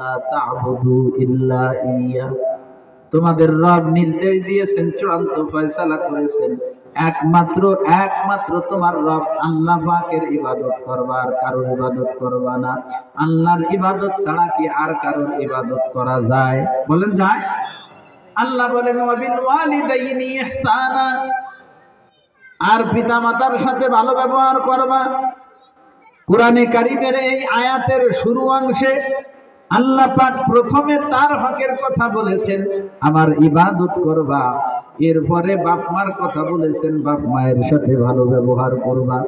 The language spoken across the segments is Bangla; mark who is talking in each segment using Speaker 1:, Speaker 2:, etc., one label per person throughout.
Speaker 1: লা তা'বুদু ইল্লা ইয়্যাহ। তোমাদের রব নির্দেশ দিয়েছেন, চূড়ান্ত ফয়সালা করেছেন, একমাত্র তোমার রব আল্লাহ পাকের ইবাদত করবা, আর কারোর ইবাদত করবা না। আল্লাহর ইবাদত ছাড়া কি আর কারোর ইবাদত করা যায়? বলেন যায়? আল্লাহ বলেন ওয়াবিল ওয়ালিদাইনি ইহসানা, আর পিতামাতার সাথে ভালো ব্যবহার করবা। কোরআনে কারীমের এই আয়াতের শুরু অংশে আল্লাহ পাক প্রথমে তার হকের কথা বলেছেন, আমার ইবাদত করবা। এরপরে বাপ মার কথা বলেছেন, বাপ মায়ের সাথে ভালো ব্যবহার করবা।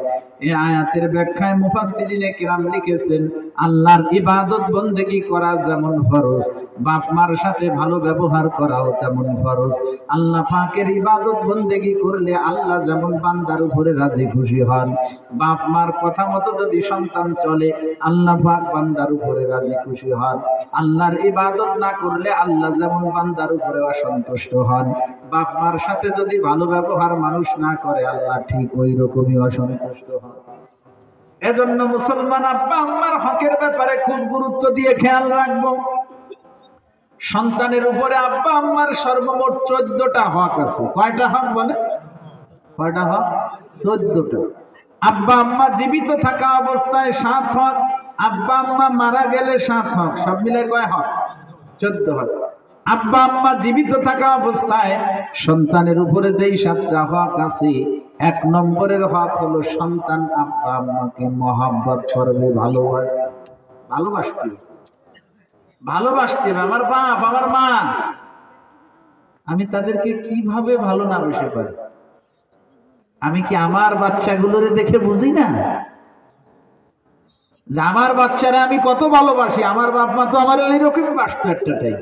Speaker 1: এই আয়াতের ব্যাখ্যায় মুফাসসিরিনে কিরাম লিখেছেন, আল্লাহর ইবাদত বন্দেগী করা যেমন ফরজ, বাপ মার সাথে ভালো ব্যবহার করাও তেমন ফরজ। আল্লাহ পাকের ইবাদত বন্দেগী করলে আল্লাহ যেমন বান্দার উপরে রাজি খুশি হন, বাপ মার কথা মতো যদি সন্তান চলে আল্লাহ পাক বান্দার উপরে রাজি খুশি হন। আল্লাহর ইবাদত না করলে আল্লাহ যেমন বান্দার উপরে অসন্তুষ্ট হন, বাপ মার সাথে যদি ভালো ব্যবহার মানুষ না করে আল্লাহ ঠিক ওই রকমই অসন্তুষ্ট হন। এজন্য মুসলমান আব্বা আম্মার হকের ব্যাপারে খুব গুরুত্ব দিয়ে খেয়াল রাখবো। সন্তানের উপরে আব্বা আম্মার সর্বমোট 14টা হক আছে। কয়টা হক বলে? কয়টা হক? 14টা। আব্বা আম্মা জীবিত থাকা অবস্থায় 7 হক, আব্বা আম্মা মারা গেলে 7 হক, সব মিলে কয় হক? 14 হক। আব্বা আম্মা জীবিত থাকা অবস্থায় সন্তানের উপরে যেই 7টা হক আছে, 1 নম্বরের হক হলো সন্তান আব্বা আম্মাকে মহব্বত করবে, ভালোবাসতে। আমার বাপ আমার মা, আমি তাদেরকে কিভাবে ভালো না বেসে পারি? আমি কি আমার বাচ্চাগুলোরে দেখে বুঝি না যে আমার বাচ্চারা আমি কত ভালোবাসি? আমার বাপ মা তো আমার এইরকমই বাসতো একটা টাইম।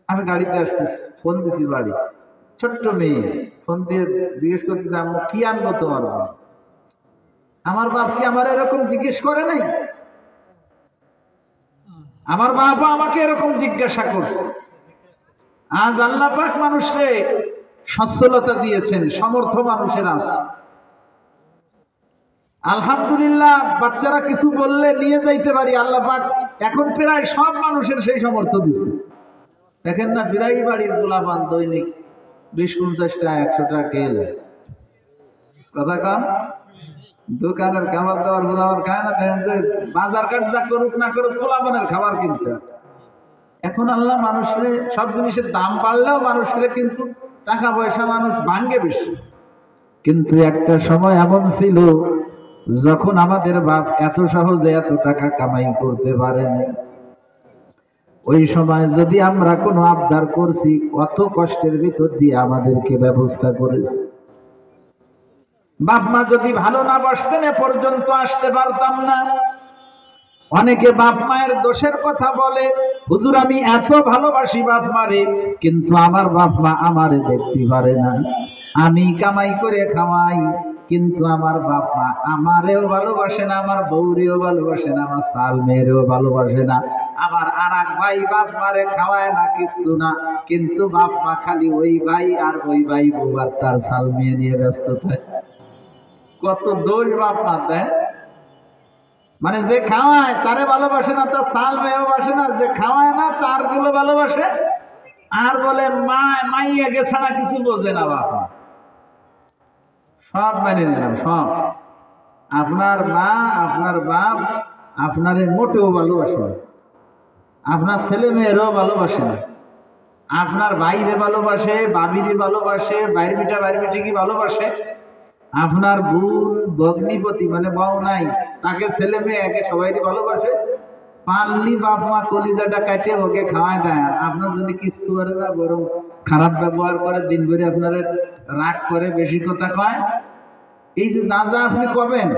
Speaker 1: আমি গাড়িতে আসতেছি, ফোন দিছি বাড়ি, ছোট্ট মেয়ে ফোন দিয়ে জিজ্ঞেস করতেছে, আম্মু কি আনবো তোমার জন্য? আমার বাপ কি আমার এরকম জিজ্ঞেস করে নাই? আমার বাবা আমাকে এরকম জিজ্ঞাসা করছে। আজ আল্লাহ পাক মানুষরে সচ্ছলতা দিয়েছেন, সমর্থ মানুষের আছে, আলহামদুলিল্লাহ। বাচ্চারা কিছু বললে নিয়ে যাইতে পারি। আল্লাহ পাক এখন প্রায় সব মানুষের সেই সমর্থ দিচ্ছে। দেখেন না, বিরাই বাড়ির গোলাপান দৈনিক 20-50 টাকা 100 টাকা খেয়ে কথা কম। দোকানের খাবার দাবার গোলাপান খায় না, দেখেন যে বাজার কাট যা করুক না করুক গোলাপানের খাবার কিনতে। এখন আল্লাহ মানুষের সব জিনিসের দাম বাড়লেও মানুষের কিন্তু টাকা পয়সা মানুষ ভাঙ্গে বেশি। কিন্তু একটা সময় এমন ছিল যখন আমাদের বাপ এত সহজে এত টাকা কামাই করতে পারেনি। ওই সময় যদি আমরা কোনো আবদার করছি, অত কষ্টের ভিতর দিয়ে আমাদেরকে ব্যবস্থা করেছে। বাপ মা যদি ভালো না বাসতেন এ পর্যন্ত আসতে পারতাম না। অনেকে বাপ মায়ের দোষের কথা বলে, হুজুর আমি এত ভালোবাসি বাপ মারে, কিন্তু আমার বাপ মা আমারে দেখতে পারে না। আমি কামাই করে খাওয়াই, কিন্তু আমার বাপ মা আমারেও ভালোবাসে না, আমার বউরেও ভালোবাসে না, আমার সাল মেয়েরেও ভালোবাসে না। আমার আর এক ভাই বাপ মারে খাওয়ায় না, কিছু না, কিন্তু বাপ মা খালি ওই ভাই আর ওই ভাই বউ আর তার সাল মেয়ে নিয়ে ব্যস্ত থাকে। কত দোষ বাপ মা দেয়। মানে যে খাওয়ায় তারে ভালোবাসে না, তার সাল মেয়েও বাসে না, যে খাওয়ায় না তার গুলো ভালোবাসে, আর বলে মা মাইয়া গেছে না, কিছু বোঝে না। বাবা সব মেনে নিলাম, সব আপনার মা আপনার বাপ আপনারে মোটেও ভালোবাসে না, আপনার ছেলে মেয়েরও ভালোবাসে না, আপনার ভাইরে ভালোবাসে, বাবিরে ভালোবাসে, বাইর বিটা বাইর বিটিকে ভালোবাসে, আপনার বোন ভগ্নিপতি মানে বউ নাই তাকে ছেলে মেয়ে একে সবাইকে ভালোবাসে। পারলি বাপ মা কলিজাটা কাটে ওকে খাওয়ায় দেয়। আপনার যদি কিছু করে না, বরং খারাপ ব্যবহার করে, দিন ভরে আপনার রাগ করে, বেশি কথা কয়। এই যে যা যা আপনি করবেন,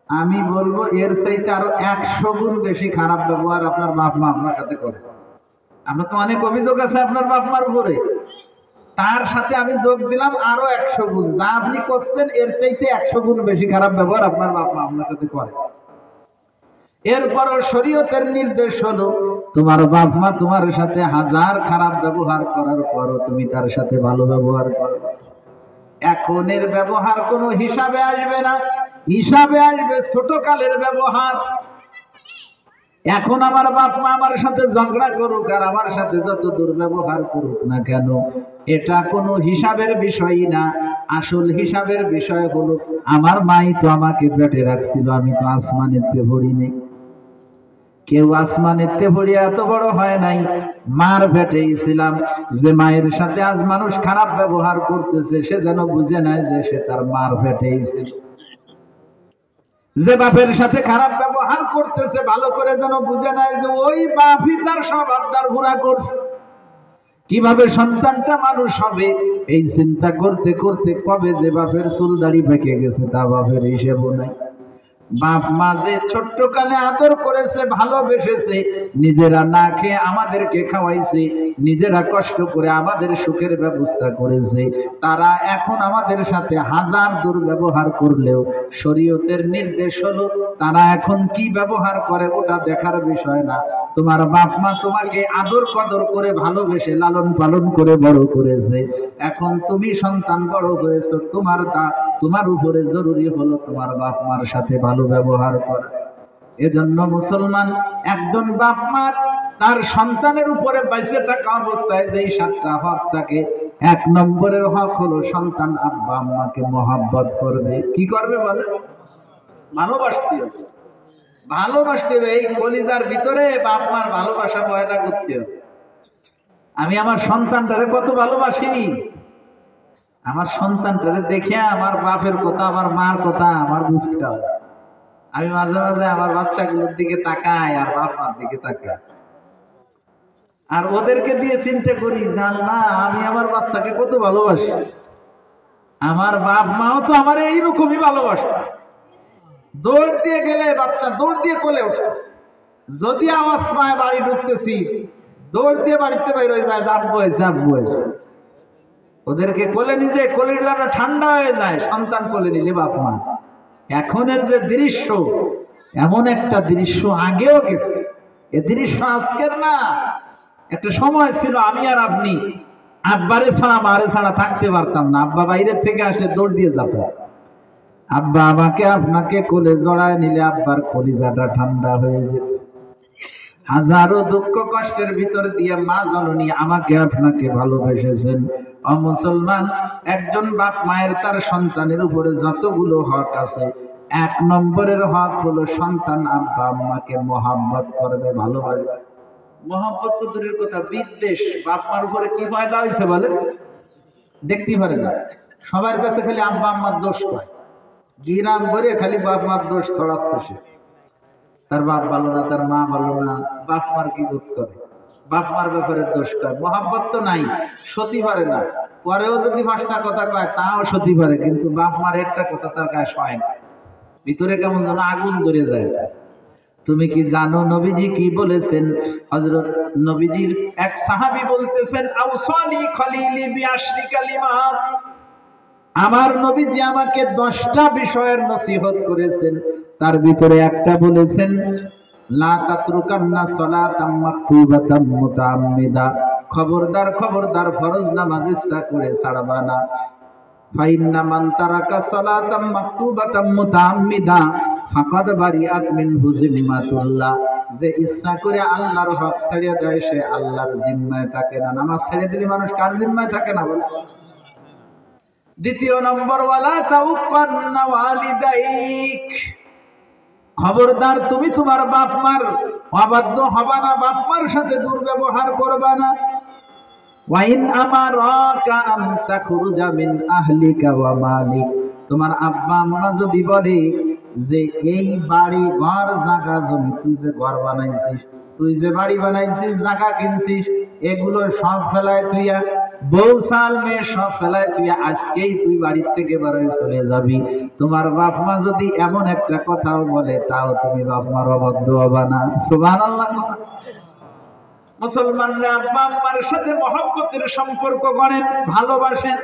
Speaker 1: আমি বলবো এর চাইতে আরো 100 গুণ বেশি খারাপ ব্যবহার আপনার বাপ মা আপনার সাথে করে। আপনার তো অনেক অভিযোগ আছে আপনার বাপ মার উপরে, তার সাথে আমি যোগ দিলাম আরো 100 গুণ। যা আপনি করছেন এর চাইতে 100 গুণ বেশি খারাপ ব্যবহার আপনার বাপ মা আপনার সাথে করে। এরপরও শরীয়তের নির্দেশ হলো, তোমার বাপ মা তোমার সাথে 1000 খারাপ ব্যবহার করার পরও তুমি তার সাথে ভালো ব্যবহার করো। এখনের ব্যবহার কোনো হিসাবে আসবে না, হিসাবে আসবে ছোট কালের ব্যবহার। এখন আমার বাপ মা আমার সাথে ঝগড়া করুক আর আমার সাথে যত দুর্ব্যবহার করুক না কেন, এটা কোনো হিসাবের বিষয়ই না। আসল হিসাবের বিষয় হলো আমার মাই তো আমাকে পেটে রাখছিল, আমি তো আসমানের তে ভরিনি। কেউ আসমানের তে ভরিয়া এত বড় হয় নাই, মার পেটেই ছিলাম। যে মায়ের সাথে আজ মানুষ খারাপ ব্যবহার করতেছে, সে যেন বুঝে নাই যে সে তার মার পেটেই ছিল। যে বাপের সাথে খারাপ ব্যবহার করতেছে, ভালো করে যেন বুঝে নাই যে ওই বাপই তার সব আবদার পুরা করছে। কিভাবে সন্তানটা মানুষ হবে এই চিন্তা করতে করতে কবে যে বাপের চুল দাড়ি পেকে গেছে তা বাপের হিসেবও নাই। বাপ মা যে ছোট্টকালে আদর করেছে, ভালোবেসেছে, নিজেরা না খেয়ে আমাদেরকে খাওয়াইছে, নিজেরা কষ্ট করে আমাদের সুখের ব্যবস্থা করেছে, তারা এখন আমাদের সাথে হাজার দুর্ব্যবহার করলেও শরীয়তের নির্দেশ হলো তারা এখন কি ব্যবহার করে ওটা দেখার বিষয় না। তোমার বাপ মা তোমাকে আদর কদর করে ভালোবেসে লালন পালন করে বড় করেছে, এখন তুমি সন্তান বড় হয়েছে, তোমার উপরে জরুরি হলো তোমার বাপ মার সাথে ভালো ব্যবহার করা। এজন্য মুসলমান একজন বাপ মার তার সন্তানের উপরে বেঁচে থাকা অবস্থায় যেই 7টা হক থাকে, 1 নম্বরের হক হলো সন্তান আব্বা আম্মাকে মহব্বত করবে। কি করবে বলে? ভালোবাসতে হবে, ভালোবাসতে হবে। এই কলিজার ভিতরে বাপ মার ভালোবাসা পয়দা করতে হবে। আমি আমার সন্তানটারে কত ভালোবাসি, আমার সন্তানটারে দেখে আমার বাপের কথা আমার মার কথা আমার বুঝতে হবে। আমি মাঝে মাঝে আমার বাচ্চাগুলোর দিকে তাকাই আর বাপ মার দিকে তাকাই, আর ওদেরকে দিয়ে চিন্তা করি জানলা আমি আমার বাচ্চাকে কত ভালোবাসি। আমার বাপ মাও তো আমার এইরকমই ভালোবাসত। দৌড় দিয়ে গেলে বাচ্চা দৌড় দিয়ে কোলে ওঠে, যদি আওয়াজ পায় বাড়ি ঢুকতেছি দৌড় দিয়ে বাড়িতে বাইরে হয়ে যায়, আব্বু হয়েছে আব্বু হয়েছে। ওদেরকে কোলে নিজে কোলেটা ঠান্ডা হয়ে যায় সন্তান কোলে নিলে বাপ মা। এখনের যে দৃশ্য, এমন একটা দৃশ্য আগেও গেছে, এ দৃশ্য আজকের না। একটা সময় ছিল আমি আর আপনি আব্বারে ছাড়া মারে ছাড়া থাকতে পারতাম না। আব্বা বাইরের থেকে আসলে দৌড় দিয়ে যেত, আব্বা আমাকে আপনাকে কোলে জড়ায় নিলে আব্বার কলিজাটা ঠান্ডা হয়ে যেত। হাজারো দুঃখ কষ্টের ভিতর দিয়ে মা জননী আমাকে আপনাকে ভালোবেসেছেন। ও মুসলমান, একজন বাপ মায়ের তার সন্তানের উপরে যতগুলো হক আছে, 1 নম্বরের হক হলো সন্তান আব্বা আম্মাকে মহব্বত করবে, ভালোবাসবে। মহব্বত তো দূরের কথা, বিদ্বেষ বাপ মার উপরে কি ফায়দা হয়েছে বলে দেখতে পারে না। সবার কাছে খালি আব্বা আম্মার দোষ পায়, গিরাম ভরে খালি বাপ মার দোষ ছড়াচ্ছে সে। তার বাপ ভালো না, তার মা ভালো না, বাপ মার কি বোধ করে, বাপ মার ব্যাপারে দোষ করে। মহব্বত তো নাই, সতী পারে না, পরেও যদি 5টা কথা কয় তাও সতী পারে, কিন্তু বাপ মার একটা কথা তার গায়ে সয় না, ভিতরে কেমন যেন আগুন ধরে যায়। তুমি কি জানো নবীজি কি বলেছেন? হযরত নবীজির এক সাহাবী বলতেছেন, আউসানি খলিলি বিআশরি কালিমাত, আমার নবীজি আমাকে 10টা বিষয়ের নসিহত করেছেন, তার ভিতরে একটা বলেছেন, লা তাতরুকান্না সালাতাম মাকতুবাতাম মুতাআম্মিদা, খবরদার খবরদার ফরজ নামাজ ইচ্ছা করে ছাড়বা না। ফাইন্না মান তারাকা সালাতাম মাকতুবাতাম মুতাআম্মিদা ফাকাদ বারিআত মিনহু জিম্মাতুল্লাহ, যে ইচ্ছা করে আল্লাহর হক ছেড়ে দেয় সে আল্লাহর জিম্মায় থাকে না। নামাজ ছেড়ে দিলে মানুষ কার জিম্মায় থাকে না বলে? দ্বিতীয় নম্বর, ওয়ালা তাউকান্না ওয়ালিদাইক, খবরদার তুমি তোমার বাপ মার অবাধ্য হবা না, বাপ মার সাথে দুর্ব্যবহার করবা না। ওয়াইন আমারাকা আন তাখরুজা মিন আহলিকা ওয়া মালিক, তোমার আব্বা আম্মা যদি বলে যে এই বাড়ি ঘর জায়গা জমি তুই যে ঘর বানাইছিস, তুই যে বাড়ি বানাইছিস, জায়গা কিনছিস, এগুলো সব ফেলায় তুইয়া, বউ সাল মেয়ে সব ফেলায় তুই আজকেই তুই বাড়ির থেকে বেরোয় চলে যাবি, তোমার বাপ মা যদি এমন একটা কথাও বলে তাও তুমি বাপ মার অবাধ্য হবা না। সুবহানাল্লাহ। মুসলমানরা আব্বা আম্মার সাথে মহব্বতের সম্পর্ক করেন, ভালোবাসেন।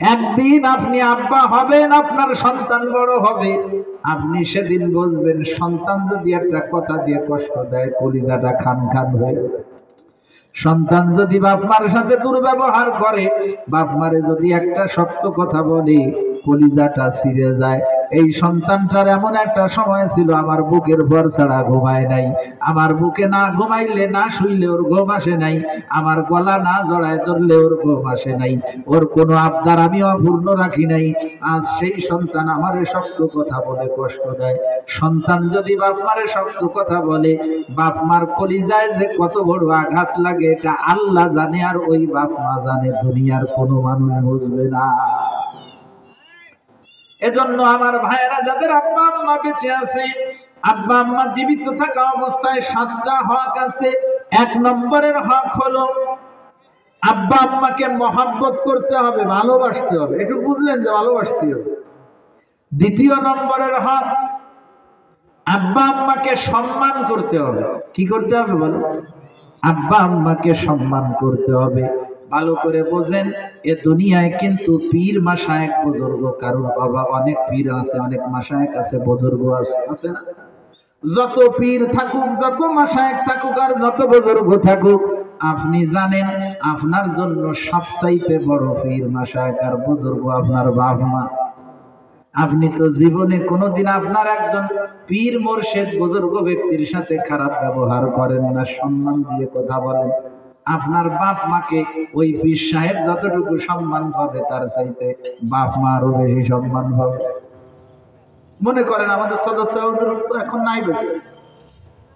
Speaker 1: একদিন আপনি আব্বা হবেন, আপনার সন্তান বড় হবে, আপনি সেদিন বুঝবেন সন্তান যদি একটা কথা দিয়ে কষ্ট দেয় কলিজাটা খান খান হয়ে যাবে। সন্তান যদি বাপ মার সাথে দুর্ব্যবহার করে, বাপ মারে যদি একটা শক্ত কথা বলে কলিজাটা ছিঁড়ে যায়। এই সন্তানটার এমন একটা সময় ছিল আমার বুকের ভর ছাড়া ঘুমায় নাই, আমার বুকে না ঘুমাইলে না শুইলে ওর ঘুম আসে নাই, আমার গলা না জড়ায় ধরলে ওর ঘুম আসে নাই, ওর কোনো আবদার আমি অপূর্ণ রাখি নাই। আজ সেই সন্তান আমারে শক্ত কথা বলে কষ্ট দেয়। সন্তান যদি বাপ মারে শক্ত কথা বলে, বাপ মার কলিজায় যে কত বড় আঘাত লাগে এটা আল্লাহ জানে, আর ওই বাপ মা জানে, দুনিয়ার কোনো মানুষ বুঝবে না। এজন্য আমার ভাইয়েরা, যাদের আব্বা আম্মা বেঁচে আছে, আব্বা আম্মা জীবিত থাকা অবস্থায় 7টা হক আছে। 1 নম্বরের হক হলো আব্বা আম্মাকে মহব্বত করতে হবে, ভালোবাসতে হবে। একটু বুঝলেন যে ভালোবাসতে হবে। 2 নম্বরের হক আব্বা আম্মাকে সম্মান করতে হবে। কি করতে হবে বলো? আব্বা আম্মাকে সম্মান করতে হবে। ভালো করে বোঝেন, এ দুনিয়ায় কিন্তু পীর মাশায়েখ বুজুর্গ, কারোর বাবা অনেক পীর আছে, অনেক মাশায়েখ আছে, বুজুর্গ আছে না? যত পীর থাকুক, যত মাশায়েখ থাকুক, আর যত বুজুর্গ থাকুক, আপনি জানেন আপনার জন্য সবচাইতে বড় পীর মাশায়েখ আর বুজুর্গ আপনার বাপ মা। আপনি তো জীবনে কোনোদিন আপনার একজন পীর মুর্শিদ বুজুর্গ ব্যক্তির সাথে খারাপ ব্যবহার করেন না, সম্মান দিয়ে কথা বলেন। আপনার বাপ মাকে ওই পীর সাহেব যতটুকু সম্মান পাবে তার চাইতে বাপ মা আরো বেশি সম্মান পাবে। মনে করেন আমাদের সদস্য তো এখন নাই বেশি,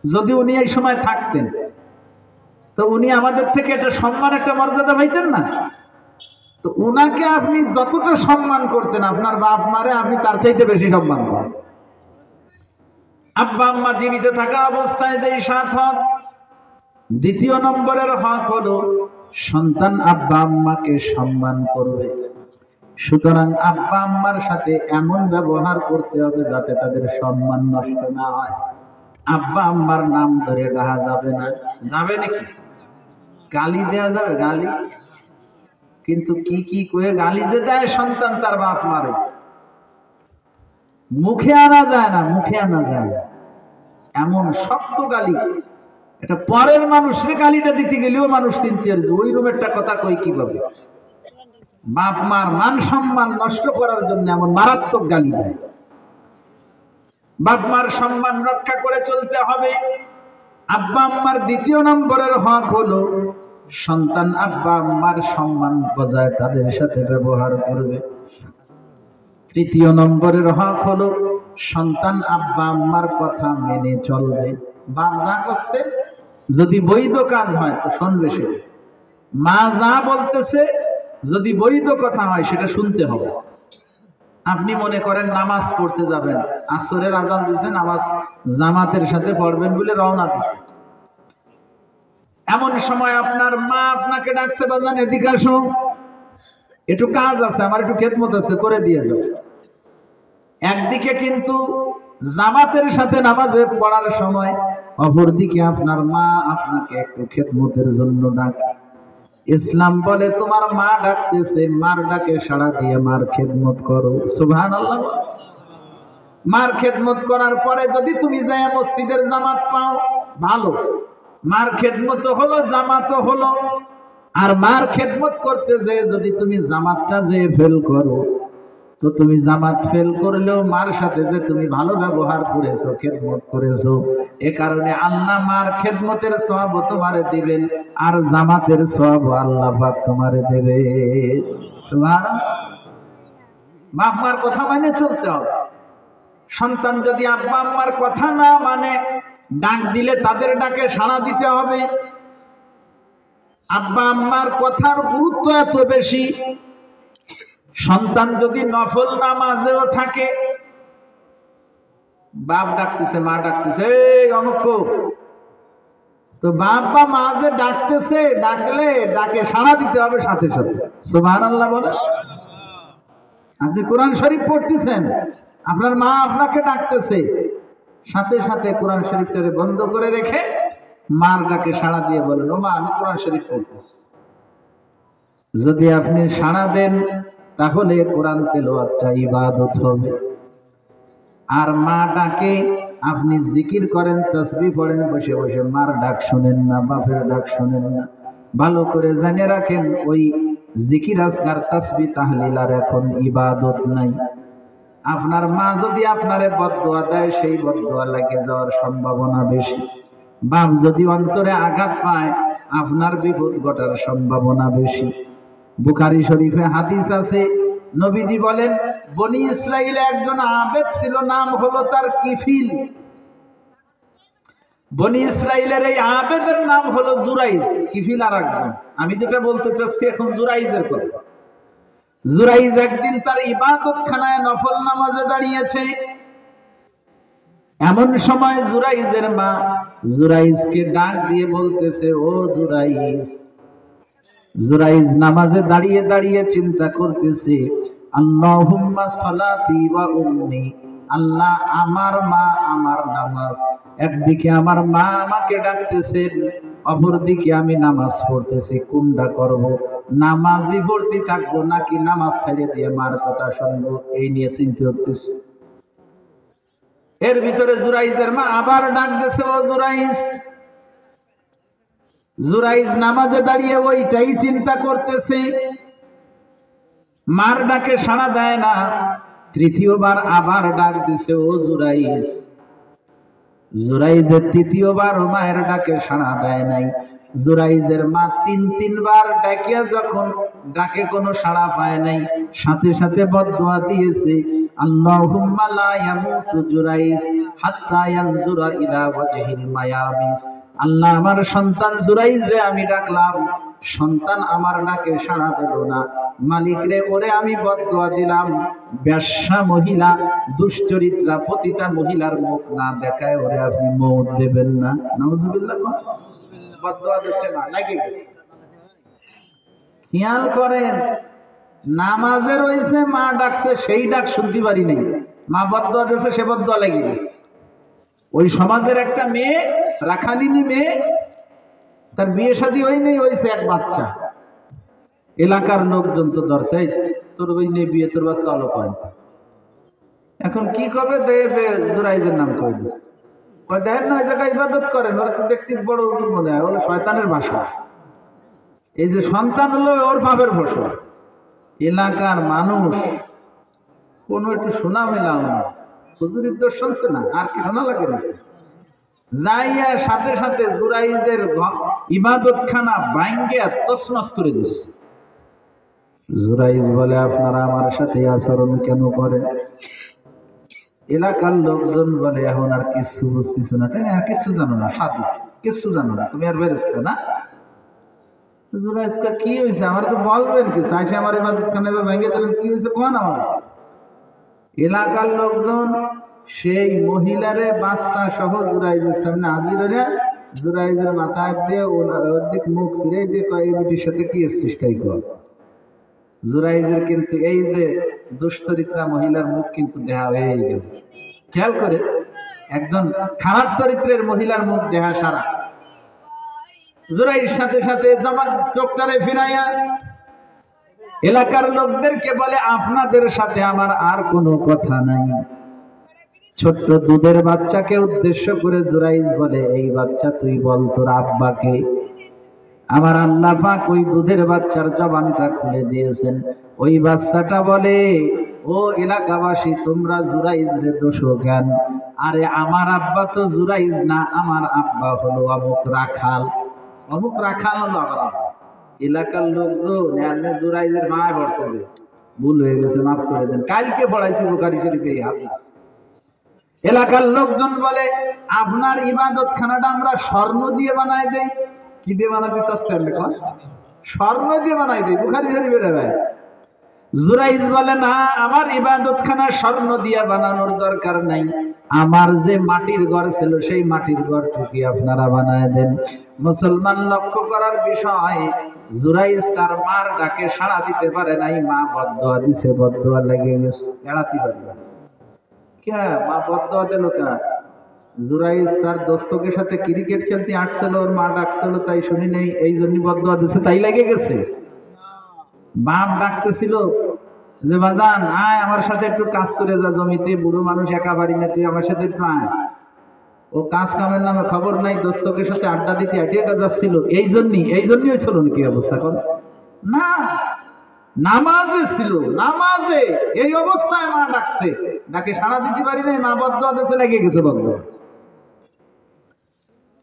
Speaker 1: যদি উনি এই সময় থাকতেন তো উনি আমাদের থেকে একটা সম্মান, একটা মর্যাদা পাইতেন না? তো উনাকে আপনি যতটা সম্মান করতেন আপনার বাপ মারে, আপনি তার চাইতে বেশি সম্মান করেন। আব্বা আম্মা জীবিত থাকা অবস্থায় যে 7 হক। 2 নম্বরের হক হলো সন্তান আব্বা আম্মাকে সম্মান করবে। সুতরাং আব্বা আম্মার সাথে এমন ব্যবহার করতে হবে যাতে তাদের সম্মান নষ্ট না হয়। আব্বা আম্মার নাম ধরে ডাকা যাবে না। যাবে নাকি? গালি দেয়া যাবে? গালি কিন্তু কি কি কয়ে গালি যে দেয় সন্তান তার বাপ মারে, মুখে আনা যায় না, মুখে আনা যায় না। এমন শক্ত গালি, এটা পরের মানুষের গালিটা দিতে গেলেও মানুষ চিনতে পারছে ওই রুমেরটা কথা কই কিভাবে। বাপ মার মান সম্মান নষ্ট করার জন্য এমন মারাত্মক গালি দেয়। বাপ মার সম্মান রক্ষা করে চলতে হবে। আব্বা আম্মার 2 নম্বরের হক হলো সন্তান আব্বা আম্মার সম্মান বজায় তাদের সাথে ব্যবহার করবে। 3 নম্বরের হক হলো সন্তান আব্বা আম্মার কথা মেনে চলবে। বাপ যা করছে যদি বৈধ কাজ হয় তো শুনবে, সে মা যা বলতেছে যদি বৈধ কথা হয় সেটা শুনতে হবে। আপনি মনে করেন নামাজ পড়তে যাবেন, আসরের আযান দিয়েছে, নামাজ জামাতের সাথে পড়বেন বলে রওনা দিচ্ছে। এমন সময় আপনার মা আপনাকে ডাকছে, বাজান এদিকে আসো, একটু কাজ আছে, আমার একটু খেদমত আছে, করে দিয়ে যাও। একদিকে কিন্তু জামাতের সাথে নামাজে পড়ার সময়, অপরদিকে আপনার মা আপনাকে একটু খেদমতের জন্য ডাকে। ইসলাম বলে তোমার মা ডাকতেছে, মার ডাকে সাড়া দিয়ে মার খেদমত করো। সুবহানাল্লাহ। মার খেদমত করার পরে যদি তুমি যায় মসজিদের জামাত পাও ভালো, মার খেদমত হলো, জামাত হলো। আর মার খেদমত করতে যে যদি তুমি জামাতটা যে ফেল করো, তো তুমি জামাত ফেল করলেও মার সাথে যে তুমি ভালো ব্যবহার করেছো, খেদমত করেছো, এ কারণে আল্লাহ মার খেদমতের সওয়াব তোমারে দিবেন, আর জামাতের সওয়াব আল্লাহ পাক তোমারে দেবে। সুবহানাল্লাহ। বাপ মার কথা মানে চলতে হবে। সন্তান যদি আব্বা আম্মার কথা না মানে, ডাক দিলে তাদের ডাকে সাড়া দিতে হবে। আব্বা আম্মার কথার গুরুত্ব এত বেশি, সন্তান যদি নফল নামাজেও থাকে, বাপ ডাকতেছে, মা ডাকতেছে, এই অমুক, তো বাপ বা মা যে ডাকতেছে, ডাকলে ডাকে সাড়া দিতে হবে সাথে সাথে। সুবহানাল্লাহ বলে। আপনি কোরআন শরীফ পড়তেছেন, আপনার মা আপনাকে ডাকতেছে, সাথে সাথে কোরআন শরীফটাকে বন্ধ করে রেখে মার ডাকে সাড়া দিয়ে বলেন, ও মা আমি কোরআন শরীফ পড়তেছি। যদি আপনি সাড়া দেন তাহলে কোরআন তেলাওয়াতটা ইবাদত হবে। আর মা ডাকে আপনি জিকির করেন, তাসবিহ পড়েন, বসে বসে মার ডাক শুনেন না, বাপের ডাক শুনেন না। ভালো করে জেনে রাখেন, ওই জিকির আজকার তাসবিহ তাহলিল আর এখন ইবাদত নাই। আপনার মা যদি আপনারে বদদোয়া দেয়, সেই বদদোয়া লেগে যাওয়ার সম্ভাবনা বেশি। বাপ যদি অন্তরে আঘাত পায়, আপনার বিপদ ঘটার সম্ভাবনা বেশি। বুখারী শরীফে হাদিস আছে, নবীজি বলেন, বনি ইসরাইলে একজন আবেদ ছিল, নাম হলো তার কিফিল। বনি ইসরাইলের এই আবেদের নাম হলো জুরাইজ, কিফিল আর একজন। আমি যেটা বলতে চাচ্ছি এখন জুরাইজের কথা। জুরাইজ একদিন তার ইবাদতখানায় নফল নামাজে দাঁড়িয়েছে। এমন সময় জুরাইজের মা জুরাইজকে ডাক দিয়ে বলতেছে, ও জুরাইজ। জুরাইজ নামাজে দাঁড়িয়ে দাঁড়িয়ে চিন্তা করতেছে, আল্লাহুম্মা সালাতি ওয়া উম্মি, আল্লাহ আমার মা আমার নামাজ। একদিকে আমার মা আমাকে ডাকতেছেন, অপরদিকে আমি নামাজ পড়তেছি, কোনটা করব? নামাজই পড়তে থাকবো নাকি নামাজ ছেড়ে দিয়ে মার কথা শুনবো? এই নিয়ে চিন্তা করতেছি। এর ভিতরে জুরাইজের মা আবার ডাক দিয়েছে, ও জুরাইজ। জুরাইজ নামাজে দাঁড়িয়ে ওইটাই চিন্তা করতেছে, মার ডাকে সাড়া দেয় না। তৃতীয়বার আবার ডাক দিছে, ও জুরাইজ। জুরাইজের তৃতীয়বার মায়ের ডাকে সাড়া দেয় নাই। জুরাইজের মা তিনবার ডাকিয়া যখন ডাকে কোনো সাড়া পায় নাই, সাথে সাথে বদদোয়া দিয়েছে, আল্লাহুম্মা লা ইয়ামুতু জুরাইজ হাত্তা ইয়ানজুরা ইলা ওয়াজহিল মায়ামিস। আল্লাহ, আমার সন্তান জুরাইজ রে আমি ডাকলাম, সন্তান আমার ডাকে সাড়া দিল না। মালিক রে, ওরে আমি বদদোয়া দিলাম, বেশ্যা মহিলা, দুশ্চরিত্রা পতিতা মহিলার মুখ না দেখায় ওরে আপনি মওত দেবেন না। নাউজুবিল্লাহ। বদদোয়া দিতে না লাগে গেছে। খেয়াল করেন, নামাজে রয়েছে, মা ডাকছে, সেই ডাক শুনতে পারি নাই। মা বদদোয়া দিয়েছে, সে বদদোয়া লেগে গেছে। ওই সমাজের একটা মেয়ে, রাখালিনী মেয়ে, তার বিয়ে শাদী হয় নাই, হয়েছে এক বাচ্চা। এলাকার লোকজন তো ধরছে, তোর ওই নেই বিয়ে, তোর বাচ্চা আলো কয়। এখন কি করবে? জুরাইজের নাম কয়ে দিচ্ছে। দেখেন না, ওই জায়গায় ইবাদত করেন, ওরা তো দেখতে বড় মনে হয়, ওরা শয়তানের ভাষা। এই যে সন্তান হলো ওর বাপের ফসল। এলাকার মানুষ কোনো একটু শোনা মেলাও না, হুজুরের দোষ শুনছে না, আর কি শোনা লাগে না? যাইয়া সাথে সাথে জুরাইজের ইবাদতখানা ভাঙ্গিয়া তছনছ করে দিচ্ছে। জুরাইজ বলে, আপনারা আমার সাথে আচরণ কেন করেন? এলাকার লোকজন বলে, এখন আর কিছু বুঝতেছো না, তাই না? আর কিছু জানো না, সাধু কিছু জানো না, তুমি আর বেরেস্তা না। জুরাইজকে কি হয়েছে? আমার তো বলবেন কিছু, আইসে আমার ইবাদতখানা ভেঙে দিলেন, কি হয়েছে কোন? আমার এলাকার লোকজন সেই মহিলারে বাচ্চা সহ জুরাইজের সামনে হাজির হয়ে জুরাইজের মাথায় দিয়ে ওর দিক মুখ ফিরে দিয়ে কয়, এই বেটির সাথে কি চেষ্টাই কর। জুরাইজের কিন্তু এই যে দুশ্চরিত্রা মহিলার মুখ কিন্তু দেহা হয়ে গেল। খেয়াল করে, একজন খারাপ চরিত্রের মহিলার মুখ দেহা সারা। জুরাইজ সাথে সাথে জামান চোখটারে ফিরাইয়া এলাকার লোকদেরকে বলে, আপনাদের সাথে আমার আর কোনো কথা নাই। ছোট্ট দুধের বাচ্চাকে উদ্দেশ্য করে জুরাইজ বলে, এই বাচ্চা তুই বল তোর আব্বাকে। আমার আল্লাহ পাক ওই দুধের বাচ্চার জবানটা খুলে দিয়েছেন। ওই বাচ্চাটা বলে, ও এলাকাবাসী, তোমরা জুরাইজ রে দোষো কেন? আরে আমার আব্বা তো জুরাইজ না, আমার আব্বা হলো অমুক রাখাল। অমুক রাখাল হলো আমার আব্বা। এলাকার লোকজন জুরাইজের মায় পড়ছে, যে ভুল হয়ে গেছে, মাফ করে দেন, কালকে পড়াইছি বুখারী শরীফে এই হাদিস। এলাকার লোকজন বলে, আপনার ইবাদত খানাটা আমরা স্বর্ণ দিয়ে বানাই দেই। কি দিয়ে বানাতে চাচ্ছেন? স্বর্ণ দিয়ে বানাই দেই, বুখারী শরীফের ভাই। জুরাইজ বলে, না, আমার ইবাদত খানা স্বর্ণ দিয়ে বানানোর দরকার নাই, আমার যে মাটির ঘর ছিল সেই মাটির ঘর থেকে আপনারা বানায় দেন। মুসলমান লক্ষ্য করার বিষয়, জুরাইজ তার মার ডাকে সাড়া দিতে পারে নাই। মা বদদোয়া দিছে, বদদোয়া লেগে গেছে, এড়াতে পারে না। কে মা বদদোয়া দিল? কেন? জুরাইজ তার দোস্তকের সাথে ক্রিকেট খেলতে আসছিল, ওর মা ডাকছিল, তাই শুনি নেই, এই জন্য বদদোয়া দিছে, তাই লেগে গেছে। বাপ ডাকতেছিল যে, বাজান আয় আমার সাথে একটু কাজ করে যা জমিতে, বুড়ো মানুষ একা বাড়ি না, তুই আমার সাথে একটু আয়। ও কাজ কামের নামে খবর নাই, দোস্তকের সাথে আড্ডা দিতে আটিয়ে যাচ্ছিল। এই জন্যই হয়েছিল নাকি অবস্থা? কর না, নামাজে ছিল, নামাজে এই অবস্থায় মা ডাকছে, ডাকে সাড়া দিতে পারি নাই, মা বদ্ধ আদেশে লেগে গেছে বদ্ধ।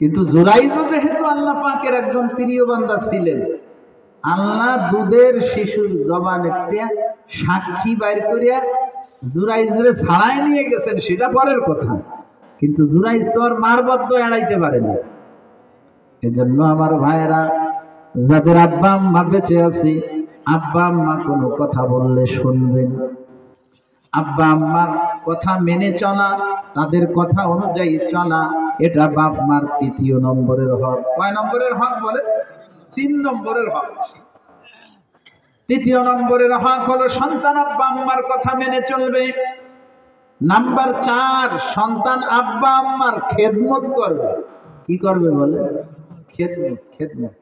Speaker 1: কিন্তু জুরাইজও যেহেতু আল্লাহ পাকের একজন প্রিয় বান্দা ছিলেন, আল্লাহ দুধের শিশুর জবানে সাক্ষী বাইর করিয়া জুরাইজরে ছাড়াই নিয়ে গেছেন, সেটা পরের কথা। কিন্তু জুরাইজ তো আর মার বদ্ধ এড়াইতে পারে না। এজন্য আমার ভাইয়েরা, যাদের আব্বা আম্মা বেঁচে আছে, আব্বা আম্মা কোনো কথা বললে শুনবেন, আব্বা আম্মার কথা মেনে চলা, তাদের কথা অনুযায়ী চলা, এটা বাপ মার ৩য় নম্বরের হক। কয় নম্বরের হক বলে? ৩ নম্বরের হক। ৩য় নম্বরের হক হলো সন্তান আব্বা আম্মার কথা মেনে চলবে। নাম্বার ৪, সন্তান আব্বা আম্মার খেদমত করবে। কি করবে বলে? খেদমত। খেদমত।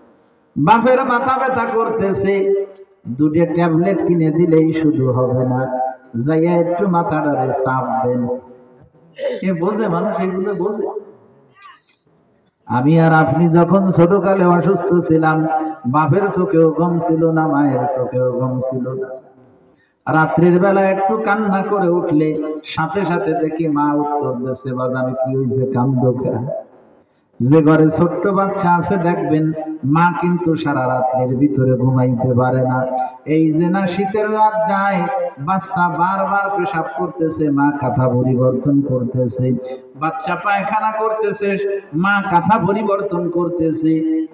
Speaker 1: বাপের মাথা ব্যথা করতেছে, 2টা ট্যাবলেট কিনে দিলেই শুধু হবে না, যাইয়া একটু মাথাটারে চাপ দেন। এ বোঝে মানুষ, এগুলো বোঝে। আমি আর আপনি যখন ছোটকালে অসুস্থ ছিলাম, বাপের চোখেও ঘুম ছিল না, মায়ের চোখেও ঘুম ছিল না। রাত্রির বেলা একটু কান্না করে উঠলে সাথে সাথে দেখি মা উত্তর দিচ্ছে, বাজান কি হয়েছে, কান্দো কেন? যে ঘরে ছোট্ট বাচ্চা আছে দেখবেন মা কিন্তু সারা রাত্রির ভিতরে ঘুমাইতে পারে না। এই যে না শীতের রাত যায়, বাচ্চা বারবার পেশাব করতেছে, মা কাঁথা পরিবর্তন করতেছে, বাচ্চা পায়খানা করতেছে, মা কাঁথা পরিবর্তন করতেছে।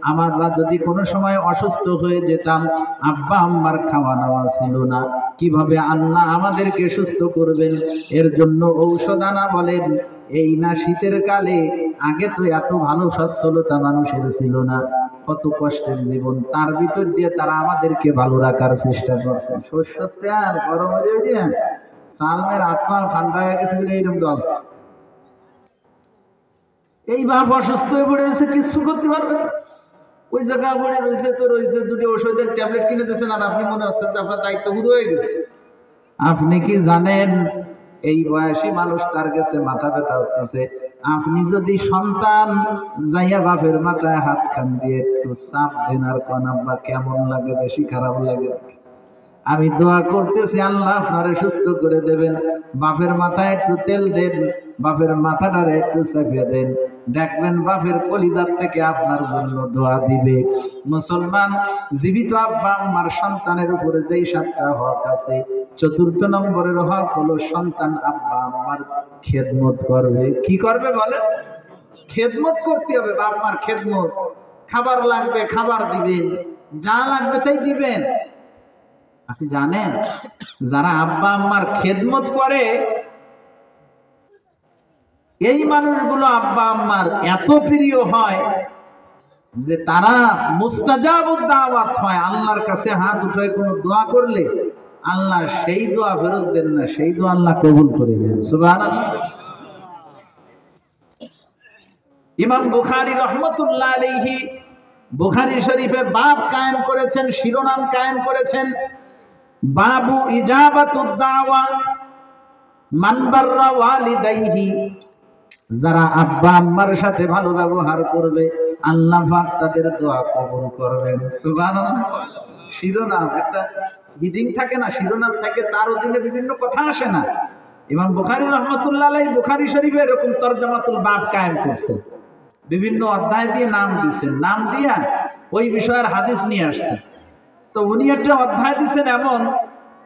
Speaker 1: আমরা যদি কোনো সময় অসুস্থ হয়ে যেতাম, আব্বা আম্মার খাওয়া দাওয়া ছিল না, কিভাবে আল্লাহ আমাদেরকে সুস্থ করবেন? এর জন্য ঔষধ আনা বলেন। এই না শীতের কালে, আগে তো এত ভালো সচ্ছলতা মানুষের ছিল না, কত কষ্টের জীবন, তার ভিতর দিয়ে তারা আমাদেরকে ভালো রাখার চেষ্টা করছে। শস্যর তেল গরম হয়ে যায়, সালমের আত্মা ঠান্ডা হয়ে গেছে বলে এইরকম অবস্থা। এই বাপ অসুস্থ হয়ে পড়ে রয়েছে, কিছু করতে পারবে না, ওই জায়গায় পড়ে রয়েছে, তো রয়েছে 2টি ওষুধের ট্যাবলেট কিনে দিয়েছেন, আর আপনি মনে হচ্ছে যে আপনার দায়িত্ব পুরো হয়ে গেছে। আপনি কি জানেন এই বয়সী মানুষ তার কাছে মাথা ব্যথা হতেছে? আপনি যদি সন্তান যাইয়া বাপের মাথায় হাত খান দিয়ে একটু চাপ দেন আর কোন আব্বা কেমন লাগে, বেশি খারাপ লাগে? আমি দোয়া করতেছি আল্লাহ আপনারে সুস্থ করে দেবেন। বাপের মাথায় একটু তেল দেন, বাপের মাথাটারে একটু চেপে দেন, দেখবেন বাপের কলিজার থেকে আপনার জন্য দোয়া দিবে। মুসলমান, জীবিত আব্বা আম্মার সন্তানের উপরে যেই 7টা হক আছে, 4র্থ নম্বরের হক হলো সন্তান আব্বা আম্মার খেদমত করবে। কি করবে বলে? খেদমত করতে হবে। বাপ মার খেদমত, খাবার লাগবে খাবার দিবেন, যা লাগবে তাই দিবেন। আপনি জানেন যারা আব্বা আম্মার খেদমত করে, এই মানুষগুলো আব্বা আম্মার এত প্রিয় হয় যে তারা মুস্তাজাবুদ দাওয়াত হয়। আল্লাহর কাছে হাত উঠে কোনো দোয়া করলে আল্লাহ সেই দোয়া ফেরত দেন না, সেই দোয়া আল্লাহ কবুল করে দেন। সুবহানাল্লাহ। ইমাম বুখারী রহমতুল্লাহ আলাইহি বুখারী শরীফে বাব কায়েম করেছেন, শিরোনাম কায়েম করেছেন, বাবু ইজাবাতুদ দাওয়া মান বাররা ওয়ালিদাইহি। যারা আব্বা আম্মার সাথে ভালো ব্যবহার করবে, আল্লাহ পাক তাদের দোয়া কবুল করবেন। সুবহানাল্লাহ। শিরোনাম একটা হিডিং থাকে না, শিরোনাম থাকে, তার অধীনে বিভিন্ন কথা আসে না। ইমাম বুখারী রহমতুল্লাহ আলাইহি বুখারী শরীফে এরকম তরজমাতুল বাব কায়েম করছেন, বিভিন্ন অধ্যায় দিয়ে নাম দিয়েছেন, নাম দিয়া ওই বিষয়ের হাদিস নিয়ে আসছেন। তো উনি একটা অধ্যায় দিচ্ছেন এমন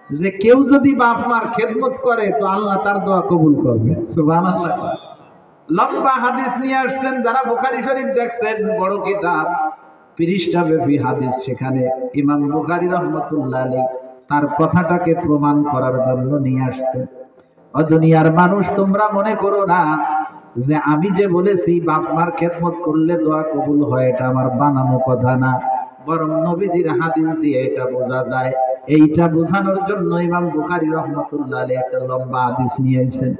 Speaker 1: যে কেউ যদি বাপ মার খেদমত করে তো আল্লাহ তার দোয়া কবুল করবে। সুবহানাল্লাহ। লম্বা হাদিস নিয়ে আসছেন। যারা বুখারী শরীফ দেখছেন, বড় কিতাব, পৃষ্ঠা ব্যাপী হাদিস, সেখানে ইমাম বুখারী রহমতুল্লাহ আলাইহি তার কথাটাকে প্রমাণ করার জন্য নিয়ে আসছেন। ও দুনিয়ার মানুষ, তোমরা মনে করো না যে আমি যে বলেছি বাপ মার খেদমত করলে দোয়া কবুল হয়, এটা আমার বানানো কথা না, বরং নবীজির হাদিস দিয়ে এটা বোঝা যায়। এইটা বোঝানোর জন্য ইমাম বুখারী রহমতুল্লাহ আলাইহি একটা লম্বা হাদিস নিয়ে আইছেন।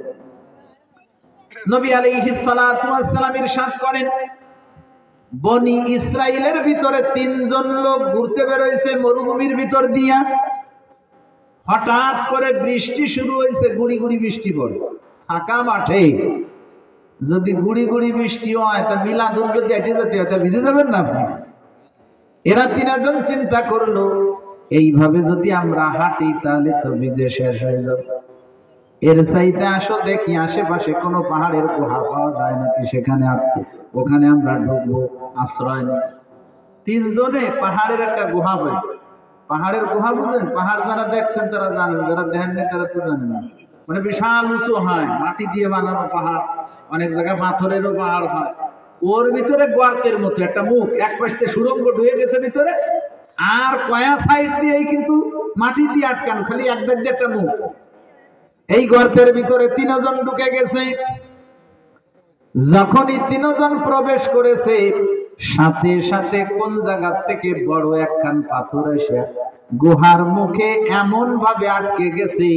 Speaker 1: নবী আলাইহিস সালাতু ওয়াস সালাম ইরশাদ করেন, বনি ইসরাইলের ভিতরে 3 জন লোক ঘুরতে বের হইছে মরুভূমির ভিতর দিয়া। হঠাৎ করে বৃষ্টি শুরু হয়েছে, গুড়ি গুড়ি বৃষ্টি পড়ে ফাঁকা মাঠে। যদি গুড়ি গুড়ি বৃষ্টি হয় তা মিলাদুল যদি এটি যেতে হয় তা ভিজে যাবেন না আপনি। এরা 3 জন চিন্তা করলো এইভাবে যদি আমরা হাঁটি তাহলে তো ভিজে শেষ হয়ে যাবে। এর চাইতে আসো দেখি আশেপাশে কোনো পাহাড়ের গুহা পাওয়া যায় নাকি, সেখানে ওখানে আমরা ঢুকবো, আশ্রয় নেব। তিনজনে পাহাড়ের একটা গুহা পাইছে। পাহাড়ের গুহা বুঝলেন? পাহাড় যারা দেখছেন তারা জানেন, যারা দেখেননি তারা তো জানেন না। মানে বিশাল উঁচু হয়, মাটি দিয়ে বানানো পাহাড়, অনেক জায়গায় পাথরেরও পাহাড় হয়। ওর ভিতরে গর্তের মতো একটা মুখ, এক পাশে সুড়ঙ্গ ঢুকে গেছে ভিতরে, আর কয়া সাইড দিয়েই কিন্তু মাটি দিয়ে আটকানো, খালি একদিক দিয়ে একটা মুখ। এই গর্তের ভিতরে তিনজন ঢুকে গেছে। যখনই তিনজন প্রবেশ করেছে, সাথে সাথে কোন জায়গা থেকে বড় একখান পাথর এসে গুহার মুখে এমন ভাবে আটকে গেছে,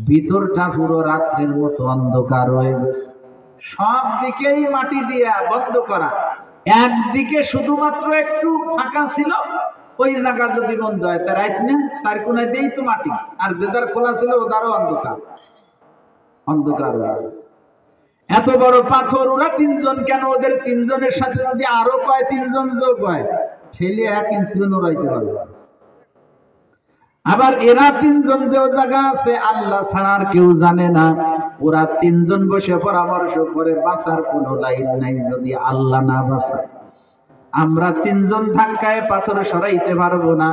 Speaker 1: ভিতরটা পুরো রাত্রের মতো অন্ধকার হয়ে গেছে। সব দিকেই মাটি দিয়ে বন্ধ করা, একদিকে শুধুমাত্র একটু ফাঁকা ছিল, ওই জায়গা যদি বন্ধ হয় তা রাত না, চার কোনায় দিয়েই তো মাটি, আর যেদার খোলা ছিল ওদারও অন্ধকার, অন্ধকার হয়ে গেছে। এত বড় পাথর, ওরা তিনজন কেন, ওদের তিনজনের সাথে যদি আরো কয় তিনজন যোগ হয়, ছেলে 1 ইঞ্চি নড়াইতে পারবে। আবার এরা তিনজন যে জায়গা আছে আল্লাহ ছাড়া আর কেউ জানে না, ওরা তিনজন বসে পরামর্শ করে বাঁচার কোনো লাইন নাই যদি আল্লাহ না বাঁচায়। আমরা তিনজন ধাক্কায় পাথর সরাইতে পারবো না।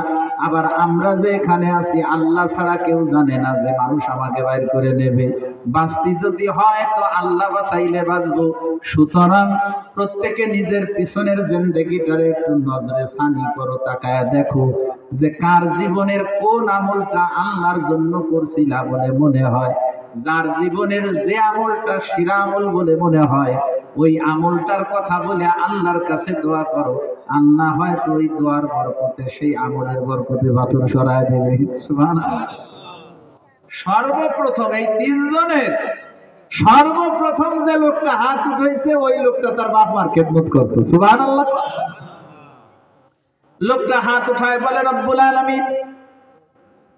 Speaker 1: আবার আমরা যে এখানে আছি আল্লাহ ছাড়া কেউ জানে না যে মানুষ আমাকে বাইর করে নেবে। বাঁচতে যদি হয় তো আল্লাহ বাঁচাইলে বাঁচবো। সুতরাং প্রত্যেকে নিজের পিছনের জিন্দেগিটারে একটু নজরে সানি করো, তাকায় দেখো যে কার জীবনের কোন আমলটা আল্লাহর জন্য করছিলা বলে মনে হয়। যার জীবনের যে আমলটা শিরা আমল বলে মনে হয়, ওই আমলটার কথা বলে আল্লাহর কাছে দোয়া করো। আল্লাহ হয়তো ওই দোয়ার বরকতে, সেই আমলের বরকতে পাথর সরায় দেবে। সুবহানাল্লাহ। সর্বপ্রথম এই তিনজনের সর্বপ্রথম যে লোকটা হাত উঠাইছে, ওই লোকটা তার বাপ মার খেদমত করতো। সুবহানাল্লাহ। লোকটা হাত উঠায় বলে, রব্বুল আলামিন,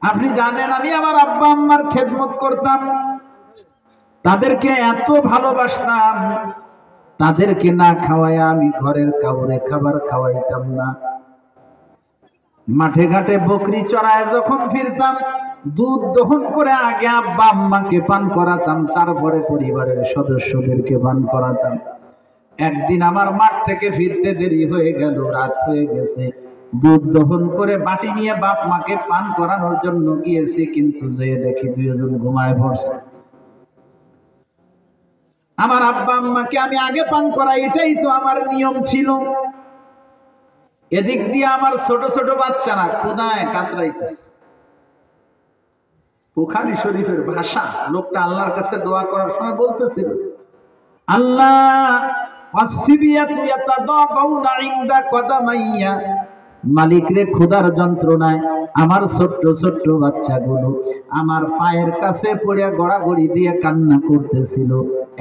Speaker 1: আপনি জানেন আমি আমার আব্বা আম্মার খেদমত করতাম, তাদেরকে এত ভালোবাসতাম, তাদেরকে না খাওয়ায় আমি ঘরের কাউরে খাবার খাওয়াইতাম না। মাঠে ঘাটে বকরি চড়ায় যখন ফিরতাম, দুধ দহন করে আগে আব্বা আম্মাকে পান করাতাম, তারপরে পরিবারের সদস্যদেরকে পান করাতাম। একদিন আমার মাঠ থেকে ফিরতে দেরি হয়ে গেল, রাত হয়ে গেছে। দুধ দহন করে বাটি নিয়ে বাপ মাকে পান করানোর জন্য গিয়েছি, কিন্তু যে দেখি দুইজন ঘুমায় পড়ছে। আমার আব্বা আম্মাকে আমি আগে পান করাই, এটাই তো আমার নিয়ম ছিল। এদিক দিয়ে আমার ছোট ছোট বাচ্চারা খোদায় কাতরাইতেছে। বুখারী শরীফের ভাষা, লোকটা আল্লাহর কাছে দোয়া করার সময় বলতেছিল, আল্লাহ ওয়াসসিবিয়াতু ইয়াতাদাবাউনা ইনদা কদামাইয়া, মালিক রে ক্ষুধার যন্ত্রণায় আমার ছোট্ট ছোট্ট বাচ্চাগুলো আমার পায়ের কাছে পড়ে গড়াগড়ি দিয়ে কান্না করতেছিল।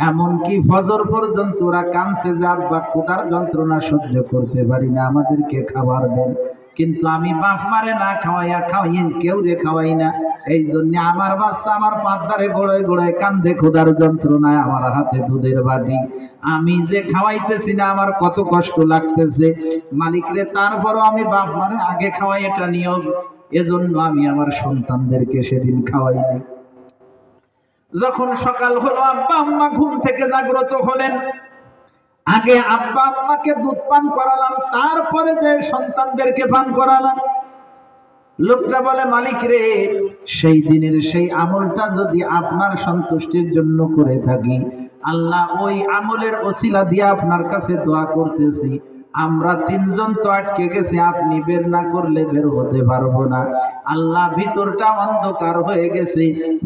Speaker 1: এমনকি ফজর পর্যন্ত ওরা কাঁদছে যে আব্বা ক্ষুধার যন্ত্রণা সহ্য করতে পারি না, আমাদেরকে খাবার দেন। কিন্তু আমি বাপ মারে না খাওয়াইয়া খাওয়াইন কেউ রে খাওয়াই না। এই জন্য আমার বাচ্চা আমার পাদ্দারে গোড়ায় গোড়ায় কান্দে ক্ষুধার যন্ত্রণায়, আমার হাতে দুধের বাটি, আমি যে খাওয়াইতেছি না আমার কত কষ্ট লাগতেছে। মালিক রে, তারপরও আমি বাপ মারে আগে খাওয়াই, এটা নিয়ম, এজন্য আমি আমার সন্তানদেরকে সেদিন খাওয়াইনি। যখন সকাল হলো আব্বা আম্মা ঘুম থেকে জাগ্রত হলেন, আগে আব্বা আম্মাকে দুধ পান করালাম, তারপরে যে সন্তানদেরকে পান করালাম। লোকটা বলে, মালিক রে, সেই দিনের সেই আমলটা যদি আপনার সন্তুষ্টির জন্য করে থাকি, আল্লাহ ওই আমলের ওসিলা দিয়ে আপনার কাছে দোয়া করতেছি। আমরা তিনজন তো আটকে গেছি, আপনি বের না করলে বের হতে পারবো না। আল্লাহ ভিতরটা অন্ধকার হয়ে গেছে,